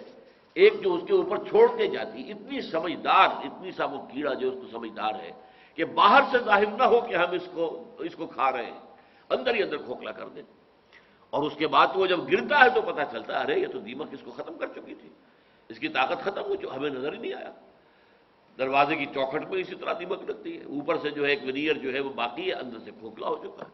ایک جو اس کے اوپر چھوڑتے جاتی، اتنی سمجھدار، اتنی سا وہ کیڑا جو اس کو سمجھدار ہے کہ باہر سے ظاہر نہ ہو کہ ہم اس کو کھا رہے ہیں، اندر ہی اندر کھوکھلا کر دیں. اور اس کے بعد وہ جب گرتا ہے تو پتہ چلتا ہے ارے یہ تو دیمک اس کو ختم کر چکی تھی، اس کی طاقت ختم ہو جو ہمیں نظر ہی نہیں آیا. دروازے کی چوکھٹ میں اسی طرح دیمک لگتی ہے، اوپر سے جو ہے ایک ونیئر جو ہے وہ باقی ہے، اندر سے کھوکھلا ہو چکا ہے.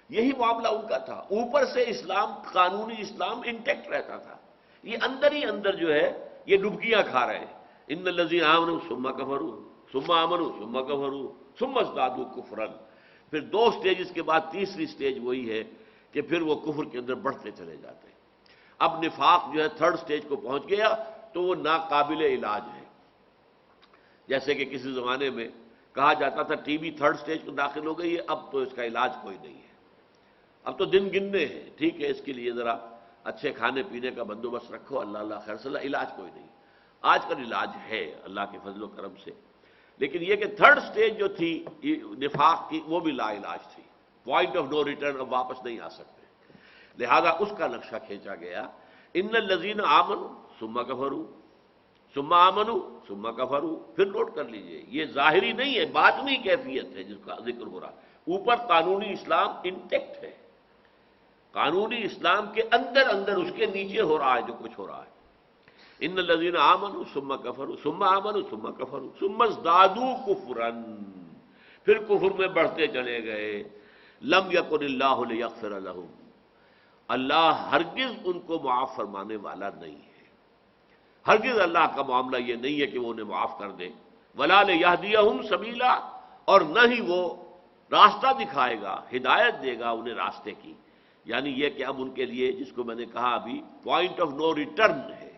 یہی معاملہ ان کا تھا. اوپر سے اسلام، قانونی اسلام انٹیکٹ رہتا تھا، یہ اندر ہی اندر جو ہے یہ ڈبکیاں کھا رہے ہیں. ان الذین آمنوا ثم کفروا ثم آمنوا ثم کفروا ثم ازدادوا کفرا. پھر دو سٹیجز کے بعد تیسری سٹیج وہی ہے کہ پھر وہ کفر کے اندر بڑھتے چلے جاتے ہیں. اب نفاق جو ہے تھرڈ سٹیج کو پہنچ گیا تو وہ ناقابل علاج ہے. جیسے کہ کسی زمانے میں کہا جاتا تھا ٹی بی تھرڈ سٹیج کو داخل ہو گئی ہے، اب تو اس کا علاج کوئی نہیں ہے، اب تو دن گننے ہیں. ٹھیک ہے، اس کے لیے ذرا اچھے کھانے پینے کا بندوبست رکھو، اللہ اللہ خیر صلی اللہ، علاج کوئی نہیں. آج کل علاج ہے اللہ کے فضل و کرم سے، لیکن یہ کہ تھرڈ سٹیج جو تھی نفاق کی وہ بھی لا علاج تھی. پوائنٹ آف نو ریٹرن، اب واپس نہیں آ سکتے. لہذا اس کا نقشہ کھینچا گیا. ان الذین آمنوا ثم کفروا ثم آمنوا ثم کفروا. پھر نوٹ کر لیجئے یہ ظاہری نہیں ہے، باطنی کیفیت ہے جس کا ذکر ہو رہا. اوپر قانونی اسلام انٹیکٹ ہے، قانونی اسلام کے اندر اندر اس کے نیچے ہو رہا ہے جو کچھ ہو رہا ہے. ان الذین آمنوا ثم کفروا ثم آمنوا ثم کفروا ثم ازدادوا کفرا. پھر کفر میں بڑھتے چلے گئے. لم یکن اللہ لیغفر لہم. اللہ ہرگز ان کو معاف فرمانے والا نہیں ہے. ہرگز اللہ کا معاملہ یہ نہیں ہے کہ وہ انہیں معاف کر دے. ولا لیہدیہم سبیلا. اور نہ ہی وہ راستہ دکھائے گا، ہدایت دے گا انہیں راستے کی. یعنی یہ کہ اب ان کے لیے جس کو میں نے کہا ابھی پوائنٹ آف نو ریٹرن ہے،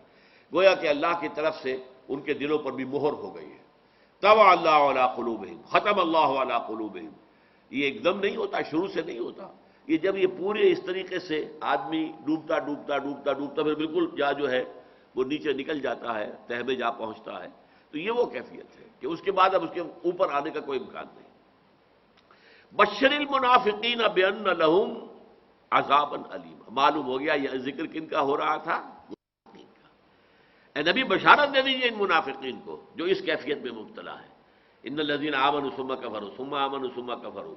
گویا کہ اللہ کی طرف سے ان کے دلوں پر بھی مہر ہو گئی ہے. طبع اللہ علی قلوبہم، ختم اللہ علی قلوبہم. یہ ایک دم نہیں ہوتا، شروع سے نہیں ہوتا. یہ جب یہ پورے اس طریقے سے آدمی ڈوبتا ڈوبتا ڈوبتا ڈوبتا پھر بالکل جو ہے وہ نیچے نکل جاتا ہے، تہہ میں جا پہنچتا ہے، تو یہ وہ کیفیت ہے کہ اس کے بعد اب اس کے اوپر آنے کا کوئی امکان نہیں. بشر المنافقین بان لہم عذابا علیما. معلوم ہو گیا یہ ذکر کن کا ہو رہا تھا؟ منافقین کا. اے نبی بشارت دے دیجیے ان منافقین کو جو اس کیفیت میں مبتلا ہے. ان الذین آمنوا ثم کفروا ثم آمنوا ثم کفروا،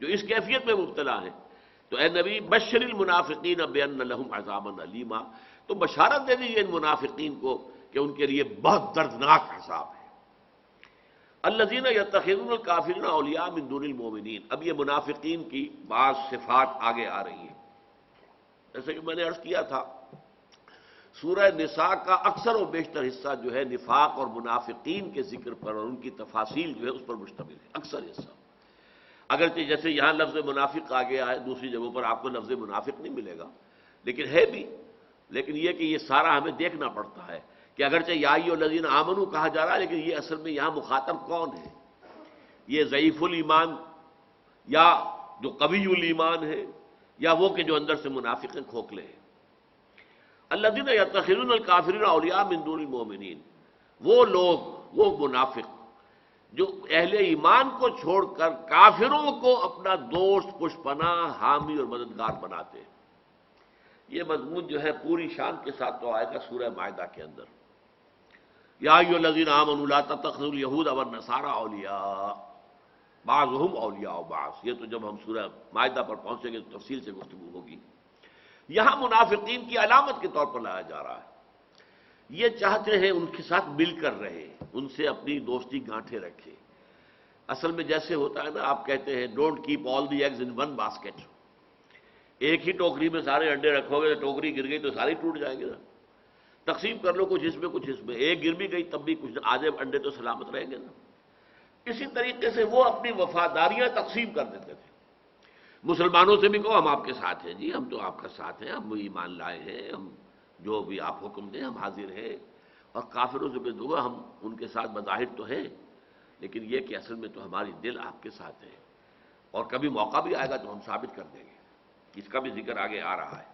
جو اس کیفیت میں مبتلا ہے. تو اے نبی بشر المنافقین بان لہم عذابا علیما، تو بشارت دے دیجیے ان منافقین کو کہ ان کے لیے بہت دردناک عذاب ہے. الذین یتخذون الکافرین اولیاء من دون المؤمنین. اب یہ منافقین کی بعض صفات آگے آ رہی ہیں. جیسے کہ میں نے عرض کیا تھا سورہ نساء کا اکثر و بیشتر حصہ جو ہے نفاق اور منافقین کے ذکر پر اور ان کی تفاصیل جو ہے اس پر مشتمل ہے، اکثر حصہ. اگرچہ جیسے یہاں لفظ منافق آ گیا ہے، دوسری جگہوں پر آپ کو لفظ منافق نہیں ملے گا، لیکن ہے بھی. لیکن یہ کہ یہ سارا ہمیں دیکھنا پڑتا ہے کہ اگرچہ یا ایھا الذین آمنوا کہا جا رہا ہے، لیکن یہ اصل میں یہاں مخاطب کون ہے؟ یہ ضعیف الایمان یا جو قوی الایمان ہے، یا وہ کہ جو اندر سے منافق کھوکھلے ہیں؟ الذین یتخذون الکافرین اولیاء من دون المؤمنین، وہ لوگ، وہ منافق جو اہل ایمان کو چھوڑ کر کافروں کو اپنا دوست، پشپناہ، حامی اور مددگار بناتے ہیں۔ یہ مضمون جو ہے پوری شان کے ساتھ تو آئے گا سورہ مائدہ کے اندر، یا ایھا الذین آمنوا لا تتخذوا اليہود والنصارى اولیاء بعضهم اولیاء بعض۔ یہ تو جب ہم سورہ مائدہ پر پہنچیں گے تو تفصیل سے گفتگو ہوگی۔ یہاں منافقین کی علامت کے طور پر لایا جا رہا ہے، یہ چاہتے ہیں ان کے ساتھ مل کر رہے، ان سے اپنی دوستی گانٹھے رکھے۔ اصل میں جیسے ہوتا ہے نا، آپ کہتے ہیں don't keep all the eggs in one basket, ایک ہی ٹوکری میں سارے انڈے رکھو گے تو ٹوکری گر گئی تو ساری ٹوٹ جائیں گے نا، تقسیم کر لو، کچھ اس میں کچھ اس میں، ایک گر بھی گئی تب بھی کچھ آدھے انڈے تو سلامت رہیں گے نا۔ اسی طریقے سے وہ اپنی وفاداریاں تقسیم کر دیتے تھے۔ مسلمانوں سے بھی کہو ہم آپ کے ساتھ ہیں، جی ہم تو آپ کا ساتھ ہیں، ہم ایمان لائے ہیں، ہم جو بھی آپ حکم دیں ہم حاضر ہیں۔ اور کافروں سے بھی دعا، ہم ان کے ساتھ بظاہر تو ہیں، لیکن یہ کہ اصل میں تو ہماری دل آپ کے ساتھ ہے، اور کبھی موقع بھی آئے گا تو ہم ثابت کر دیں گے۔ اس کا بھی ذکر آگے آ رہا ہے،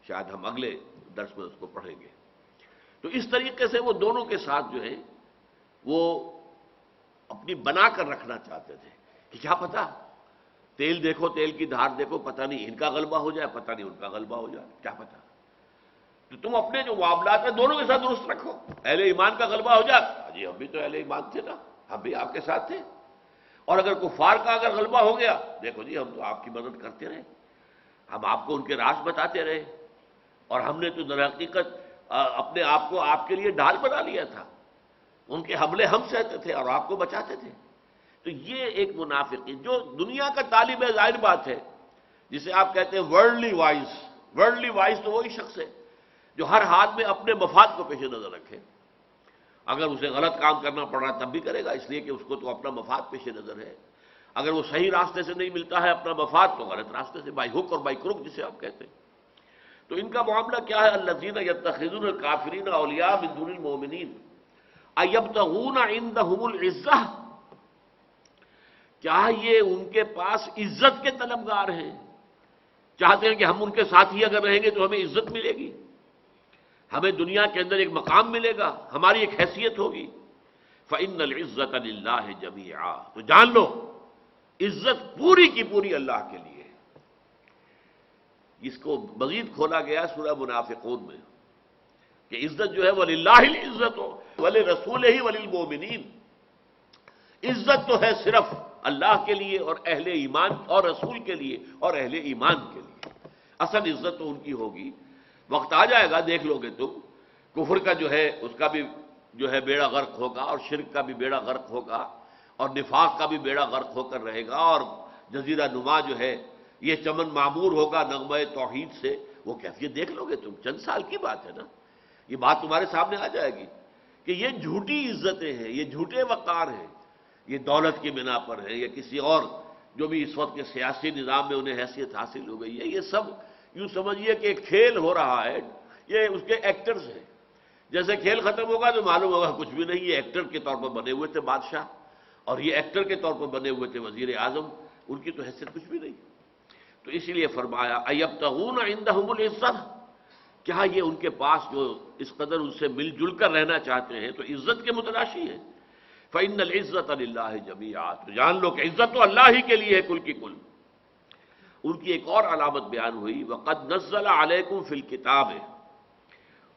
شاید ہم اگلے درس میں اس کو پڑھیں گے۔ تو اس طریقے سے وہ دونوں کے ساتھ جو ہے وہ اپنی بنا کر رکھنا چاہتے تھے کہ کیا پتہ، تیل دیکھو، تیل کی دھار دیکھو، پتہ نہیں ان کا غلبہ ہو جائے، پتہ نہیں ان کا غلبہ ہو جائے، کیا پتہ۔ تو تم اپنے جو معاملات ہیں دونوں کے ساتھ درست رکھو، اہل ایمان کا غلبہ ہو جائے، جی ہم بھی تو اہل ایمان تھے نا، ہم بھی آپ کے ساتھ تھے۔ اور اگر کفار کا اگر غلبہ ہو گیا، دیکھو جی ہم تو آپ کی مدد کرتے رہے، ہم آپ کو ان کے راز بتاتے رہے، اور ہم نے تو در حقیقت اپنے آپ کو آپ کے لیے ڈھال بنا لیا تھا، ان کے حملے ہم سہتے تھے اور آپ کو بچاتے تھے۔ تو یہ ایک منافقی جو دنیا کا طالب ہے، ظاہر بات ہے، جسے آپ کہتے ہیں ورلڈلی وائز، ورلڈلی وائز تو وہی شخص ہے جو ہر حال میں اپنے مفاد کو پیش نظر رکھے۔ اگر اسے غلط کام کرنا پڑ رہا تب بھی کرے گا، اس لیے کہ اس کو تو اپنا مفاد پیش نظر ہے۔ اگر وہ صحیح راستے سے نہیں ملتا ہے اپنا مفاد، تو غلط راستے سے، بائی ہک اور بائی کروک جسے آپ کہتے ہیں۔ تو ان کا معاملہ کیا ہے؟ الذین یتخذون الکافرین اولیاء من دون المؤمنین ایبتغون عندهم العزہ، کیا یہ ان کے پاس عزت کے طلبگار ہیں؟ چاہتے ہیں کہ ہم ان کے ساتھ ہی اگر رہیں گے تو ہمیں عزت ملے گی، ہمیں دنیا کے اندر ایک مقام ملے گا، ہماری ایک حیثیت ہوگی۔ فإن العزة للہ جمیعا، تو جان لو عزت پوری کی پوری اللہ کے لیے۔ اس کو مزید کھولا گیا سورہ منافقون میں کہ عزت جو ہے وَلِلَّهِ الْعِزَّةُ وَلِرَسُولِهِ وَلِلْمُؤْمِنِينَ، عزت تو ہے صرف اللہ کے لیے اور اہل ایمان اور رسول کے لیے اور اہل ایمان کے لیے، اصل عزت تو ان کی ہوگی۔ وقت آ جائے گا، دیکھ لو گے تم، کفر کا جو ہے اس کا بھی جو ہے بیڑا غرق ہوگا، اور شرک کا بھی بیڑا غرق ہوگا، اور نفاق کا بھی بیڑا غرق ہو کر رہے گا، اور جزیرہ نما جو ہے یہ چمن معمور ہوگا نغمہ توحید سے۔ وہ کیفیت دیکھ لو گے تم، چند سال کی بات ہے نا، یہ بات تمہارے سامنے آ جائے گی کہ یہ جھوٹی عزتیں ہیں، یہ جھوٹے وقار ہیں، یہ دولت کی بنا پر ہے یا کسی اور جو بھی اس وقت کے سیاسی نظام میں انہیں حیثیت حاصل ہو گئی ہے۔ یہ سب یوں سمجھیے کہ ایک کھیل ہو رہا ہے، یہ اس کے ایکٹرز ہیں۔ جیسے کھیل ختم ہوگا تو معلوم ہوگا کچھ بھی نہیں، یہ ایکٹر کے طور پر بنے ہوئے تھے بادشاہ، اور یہ ایکٹر کے طور پر بنے ہوئے تھے وزیر اعظم، ان کی تو حیثیت کچھ بھی نہیں۔ تو اسی لیے فرمایا ایبتغون عندهم العزہ، کیا یہ ان کے پاس جو اس قدر ان سے مل جل کر رہنا چاہتے ہیں تو عزت کے متلاشی ہیں۔ فإن العزة للہ جمیعا، تو جان لو کہ عزت تو اللہ ہی کے لیے ہے کل کی کل۔ ان کی ایک اور علامت بیان ہوئی، وقد نزل علیکم فی الکتاب،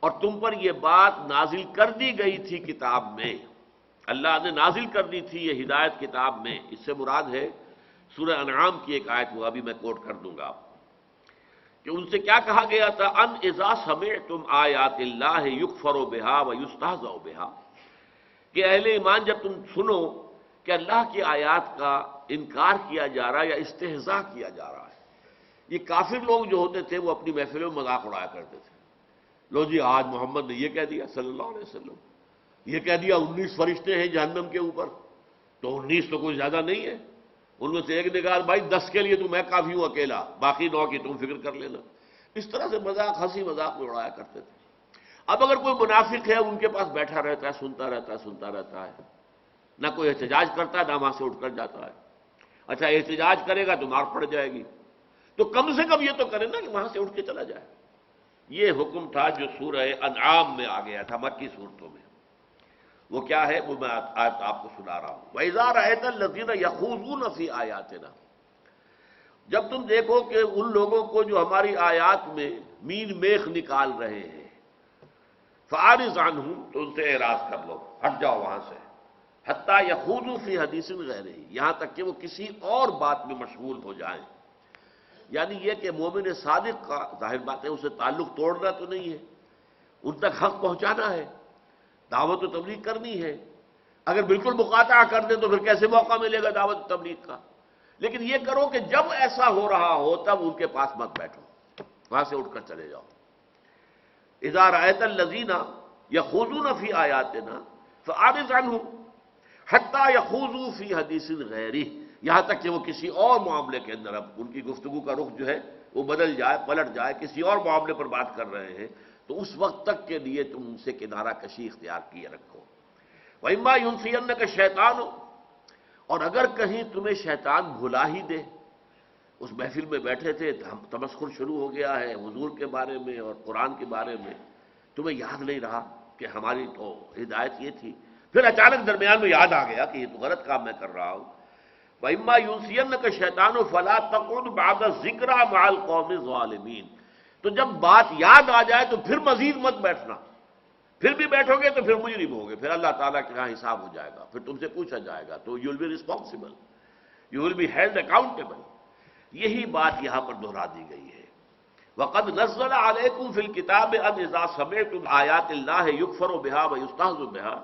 اور تم پر یہ بات نازل کر دی گئی تھی کتاب میں، اللہ نے نازل کر دی تھی یہ ہدایت کتاب میں۔ اس سے مراد ہے سورہ انعام کی ایک آیت، وہ ابھی میں کوٹ کر دوں گا کہ ان سے کیا کہا گیا تھا، ان اذا سمعتم آیات اللہ یکفر بہا ویستہزأ بہا، کہ اہل ایمان جب تم سنو کہ اللہ کی آیات کا انکار کیا جا رہا ہے یا استہزاء کیا جا رہا ہے۔ یہ کافر لوگ جو ہوتے تھے وہ اپنی محفلوں میں مذاق اڑایا کرتے تھے، لو جی آج محمد نے یہ کہہ دیا صلی اللہ علیہ وسلم، یہ کہہ دیا 19 فرشتے ہیں جہنم کے اوپر، تو 19 تو کوئی زیادہ نہیں ہے، ان میں سے ایک نے کہا بھائی 10 کے لیے تو میں کافی ہوں اکیلا، باقی 9 کی تم فکر کر لینا۔ اس طرح سے مذاق ہنسی مذاق میں اڑایا کرتے تھے۔ اب اگر کوئی منافق ہے ان کے پاس بیٹھا رہتا ہے، سنتا رہتا ہے، نہ کوئی احتجاج کرتا ہے نہ وہاں سے اٹھ کر جاتا ہے۔ اچھا احتجاج کرے گا تو مار پڑ جائے گی، تو کم سے کم یہ تو کرے نا کہ وہاں سے اٹھ کے چلا جائے۔ یہ حکم تھا جو سورہ انعام میں آ گیا تھا، مکی صورتوں میں۔ وہ کیا ہے، وہ میں آیت آپ کو سنا رہا ہوں۔ وَإِذَا رَأَيْتَ الَّذِينَ يَخُوضُونَ فِي آيَاتِنَا، جب تم دیکھو کہ ان لوگوں کو جو ہماری آیات میں مین میخ نکال رہے ہیں، فَأَعْرِضْ عَنْهُمْ، تو ان سے اعراض کر لو، ہٹ جاؤ وہاں سے، حتیٰ یخوضوا فی حدیث غیرہ، یہاں تک کہ وہ کسی اور بات میں مشغول ہو جائیں۔ یعنی یہ کہ مومن صادق کا ظاہر بات ہے اسے تعلق توڑنا تو نہیں ہے، ان تک حق پہنچانا ہے، دعوت و تبلیغ کرنی ہے۔ اگر بالکل مقاطعہ کر دیں تو پھر کیسے موقع ملے گا دعوت و تبلیغ کا؟ لیکن یہ کرو کہ جب ایسا ہو رہا ہو تب ان کے پاس مت بیٹھو، وہاں سے اٹھ کر چلے جاؤ۔ اذا رأیت الذین یخوضون فی آیاتنا فاعرض عنہم حتی یخوضوا فی حدیث غیرہ، یہاں تک کہ وہ کسی اور معاملے کے اندر، اب ان کی گفتگو کا رخ جو ہے وہ بدل جائے، پلٹ جائے، کسی اور معاملے پر بات کر رہے ہیں، تو اس وقت تک کے لیے تم ان سے کنارہ کشی اختیار کیے رکھو۔ وَإِمَّا يُنْسِيَنَّكَ الشَّيْطَانُ، اور اگر کہیں تمہیں شیطان بھلا ہی دے، اس محفل میں بیٹھے تھے، تمسخر شروع ہو گیا ہے حضور کے بارے میں اور قرآن کے بارے میں، تمہیں یاد نہیں رہا کہ ہماری تو ہدایت یہ تھی، پھر اچانک درمیان میں یاد آ گیا کہ یہ تو غلط کام میں کر رہا ہوں۔ وَإِمَّا يُنْسِيَنَّكَ الشَّيْطَانُ فَلَا تَقْعُدْ بَعْدَ الذِّكْرَىٰ مَعَ الْقَوْمِ الظَّالِمِينَ، تو جب بات یاد آ جائے تو پھر مزید مت بیٹھنا، پھر بھی بیٹھو گے تو پھر مجرم ہوگے، پھر اللہ تعالیٰ کے یہاں حساب ہو جائے گا، پھر تم سے پوچھا جائے گا، تو you will be responsible, you will be held accountable. یہی بات یہاں پر دہرا دی گئی ہے۔ وَقَدْ نَزَّلَ عَلَيْكُمْ فِي الْكِتَابِ أَنْ إِذَا سَمِعْتُمْ آيَاتِ اللَّهِ يُكْفَرُ بِهَا وَيُسْتَهْزَأُ بِهَا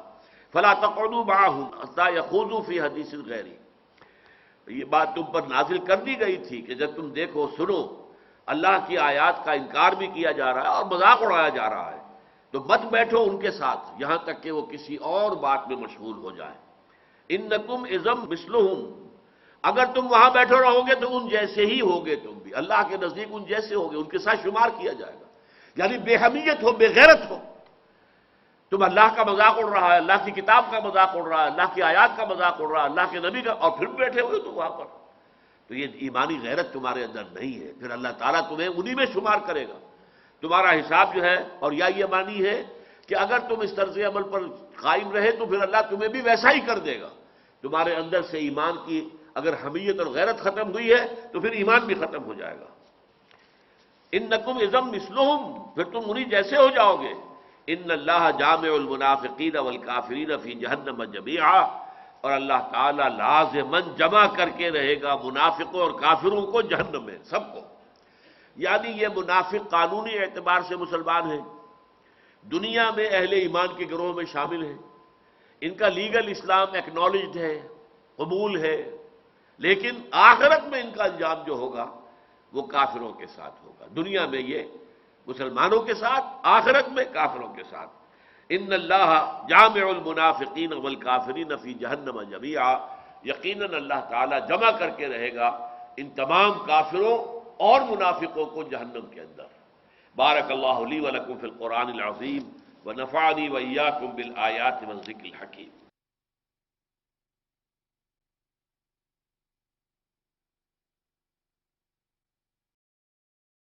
فَلَا تَقْعُدُوا مَعَهُمْ حَتَّىٰ يَخُوضُوا فِي حَدِيثٍ غَيْرِهِ، یہ بات تم پر نازل کر دی گئی تھی کہ جب تم دیکھو سنو اللہ کی آیات کا انکار بھی کیا جا رہا ہے اور مذاق اڑایا جا رہا ہے، تو مت بیٹھو ان کے ساتھ یہاں تک کہ وہ کسی اور بات میں مشغول ہو جائیں۔ انکم اذا مثلہم، اگر تم وہاں بیٹھے رہو گے تو ان جیسے ہی ہوگے، تم بھی اللہ کے نزدیک ان جیسے ہوگے، ان کے ساتھ شمار کیا جائے گا۔ یعنی بے حمیت ہو، بے غیرت ہو، تم اللہ کا مذاق اڑ رہا ہے، اللہ کی کتاب کا مذاق اڑ رہا ہے، اللہ کی آیات کا مذاق اڑ رہا ہے، اللہ کے نبی کا، اور پھر بیٹھے ہوئے تم وہاں پر، تو یہ ایمانی غیرت تمہارے اندر نہیں ہے، پھر اللہ تعالیٰ تمہیں انہی میں شمار کرے گا۔ تمہارا حساب جو ہے، اور یا یہ مانی ہے کہ اگر تم اس طرز عمل پر قائم رہے تو پھر اللہ تمہیں بھی ویسا ہی کر دے گا۔ تمہارے اندر سے ایمان کی اگر حمیت اور غیرت ختم ہوئی ہے تو پھر ایمان بھی ختم ہو جائے گا۔ انکم اذا مثلہم، پھر تم انہی جیسے ہو جاؤ گے۔ ان اللہ جامع المنافقین والکافرین فی جہنم جمیعا، اور اللہ تعالیٰ لازماً جمع کر کے رہے گا منافقوں اور کافروں کو جہنم میں، سب کو۔ یعنی یہ منافق قانونی اعتبار سے مسلمان ہیں، دنیا میں اہل ایمان کے گروہ میں شامل ہیں، ان کا لیگل اسلام ایکنالجڈ ہے، قبول ہے، لیکن آخرت میں ان کا انجام جو ہوگا وہ کافروں کے ساتھ ہوگا۔ دنیا میں یہ مسلمانوں کے ساتھ، آخرت میں کافروں کے ساتھ۔ ان اللہ جامع المنافقین والکافرین فی جہنم جمیعا، یقیناً اللہ تعالیٰ جمع کر کے رہے گا ان تمام کافروں اور منافقوں کو جہنم کے اندر۔ بارک اللہ لی ولکم فی القرآن العظیم ونفعنی وإیاکم بالآیات والذکر الحکیم۔